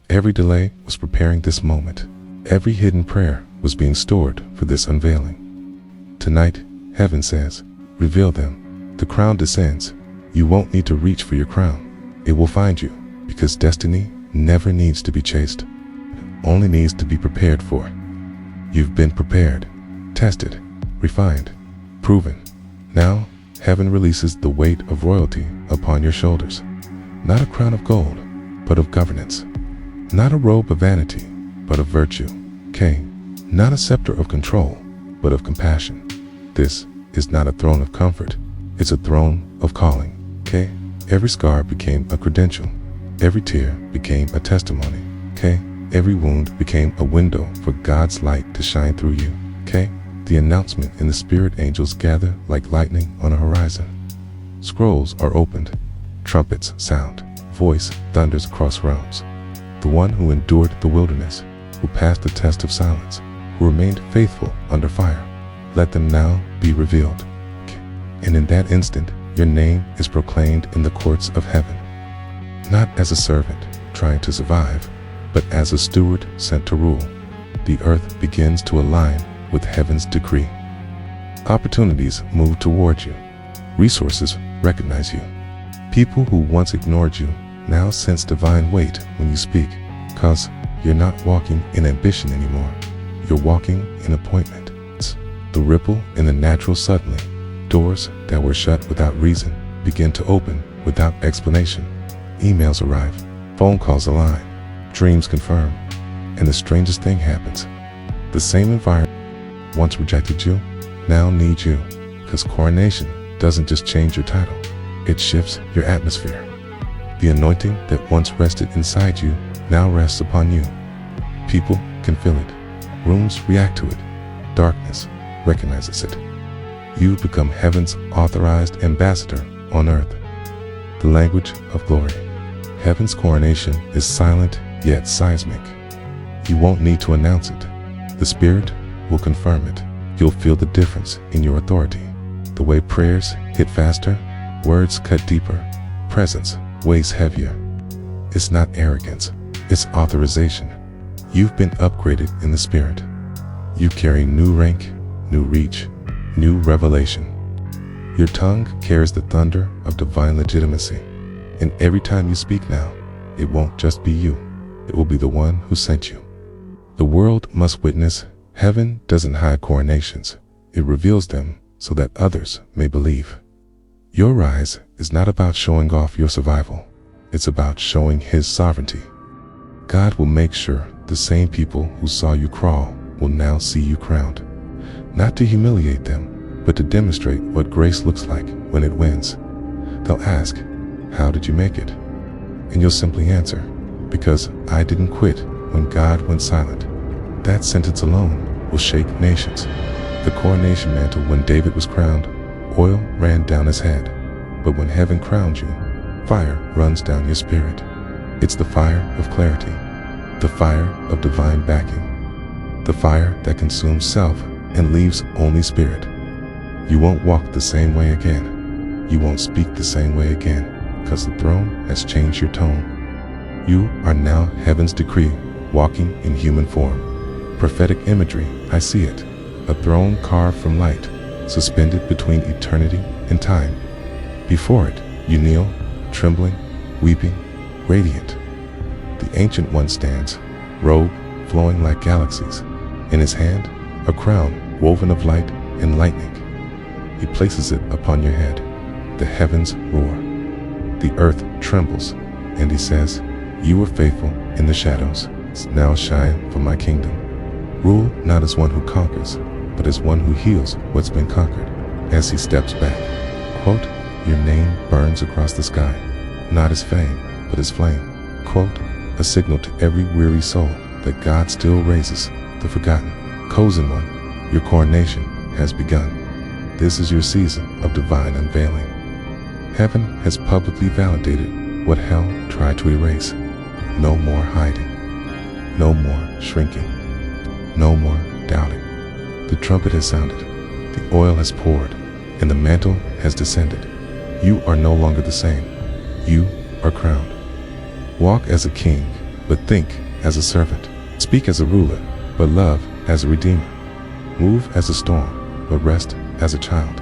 Every delay was preparing this moment. Every hidden prayer was being stored for this unveiling. Tonight, heaven says, reveal them. The crown descends. You won't need to reach for your crown. It will find you, because destiny never needs to be chased. It only needs to be prepared for. You've been prepared, tested, refined, proven. Now, heaven releases the weight of royalty upon your shoulders. Not a crown of gold, but of governance. Not a robe of vanity, but of virtue. Okay? Not a scepter of control, but of compassion. This is not a throne of comfort. It's a throne of calling. Okay? Every scar became a credential. Every tear became a testimony. Okay? Every wound became a window for God's light to shine through you. Okay? The announcement in the spirit, angels gather like lightning on a horizon. Scrolls are opened. Trumpets sound. Voice thunders across realms. The one who endured the wilderness, who passed the test of silence, who remained faithful under fire, let them now be revealed. And in that instant, your name is proclaimed in the courts of heaven. Not as a servant trying to survive, but as a steward sent to rule. The earth begins to align with heaven's decree. Opportunities move toward you. Resources recognize you. People who once ignored you now sense divine weight when you speak, because you're not walking in ambition anymore. You're walking in appointment. The ripple in the natural suddenly. Doors that were shut without reason begin to open without explanation. Emails arrive, phone calls align, dreams confirm, and the strangest thing happens. The same environment once rejected you now needs you, because coronation doesn't just change your title, it shifts your atmosphere. The anointing that once rested inside you now rests upon you. People can feel it. Rooms react to it. Darkness recognizes it. You've become heaven's authorized ambassador on earth. The language of glory. Heaven's coronation is silent yet seismic. You won't need to announce it. The Spirit will confirm it. You'll feel the difference in your authority. The way prayers hit faster, words cut deeper, presence weighs heavier. It's not arrogance, it's authorization. You've been upgraded in the Spirit. You carry new rank, new reach, new revelation. Your tongue carries the thunder of divine legitimacy. And every time you speak now, it won't just be you. It will be the one who sent you. The world must witness. Heaven doesn't hide coronations. It reveals them so that others may believe. Your rise is not about showing off your survival. It's about showing His sovereignty. God will make sure the same people who saw you crawl will now see you crowned. Not to humiliate them, but to demonstrate what grace looks like when it wins. They'll ask, "How did you make it?" And you'll simply answer, "Because I didn't quit when God went silent." That sentence alone will shake nations. The coronation mantle, when David was crowned, oil ran down his head. But when heaven crowned you, fire runs down your spirit. It's the fire of clarity, the fire of divine backing, the fire that consumes self and leaves only spirit. You won't walk the same way again. You won't speak the same way again, because the throne has changed your tone. You are now heaven's decree, walking in human form. Prophetic imagery, I see it. A throne carved from light, suspended between eternity and time. Before it, you kneel, trembling, weeping, radiant. The Ancient One stands, robe flowing like galaxies. In his hand, a crown woven of light and lightning. He places it upon your head. The heavens roar. The earth trembles, and he says, "You were faithful in the shadows. Now shine for my kingdom." Rule not as one who conquers, but as one who heals what's been conquered. As he steps back, quote, "Your name burns across the sky, not as fame, but as flame." Quote, "A signal to every weary soul that God still raises the forgotten." Chosen one, your coronation has begun. This is your season of divine unveiling. Heaven has publicly validated what hell tried to erase. No more hiding. No more shrinking. No more doubting. The trumpet has sounded, the oil has poured, and the mantle has descended. You are no longer the same. You are crowned. Walk as a king, but think as a servant. Speak as a ruler, but love as a redeemer. Move as a storm, but rest as a child.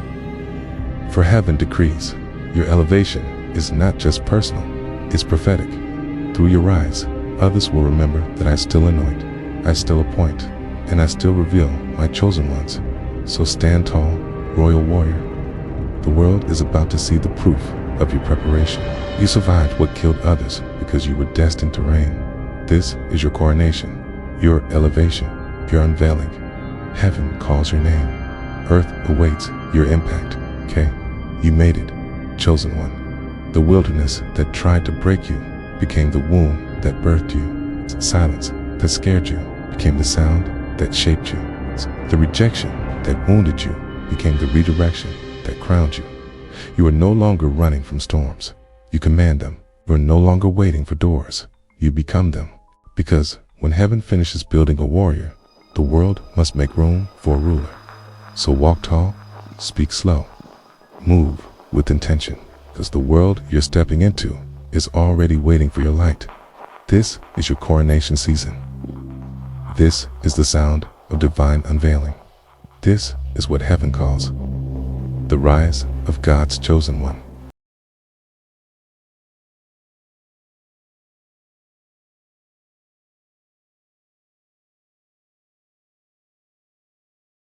For heaven decrees, your elevation is not just personal, it's prophetic. Through your rise, others will remember that I still anoint, I still appoint, and I still reveal my chosen ones. So stand tall, royal warrior. The world is about to see the proof of your preparation. You survived what killed others because you were destined to reign. This is your coronation, your elevation, your unveiling. Heaven calls your name. Earth awaits your impact. Okay? You made it, chosen one. The wilderness that tried to break you became the womb that birthed you. Silence that scared you became the sound that shaped you. The rejection that wounded you became the redirection that crowned you. You are no longer running from storms. You command them. You are no longer waiting for doors. You become them. Because when heaven finishes building a warrior, the world must make room for a ruler. So walk tall, speak slow, move with intention, because the world you're stepping into is already waiting for your light. This is your coronation season. This is the sound of divine unveiling. This is what heaven calls the rise of God's chosen one.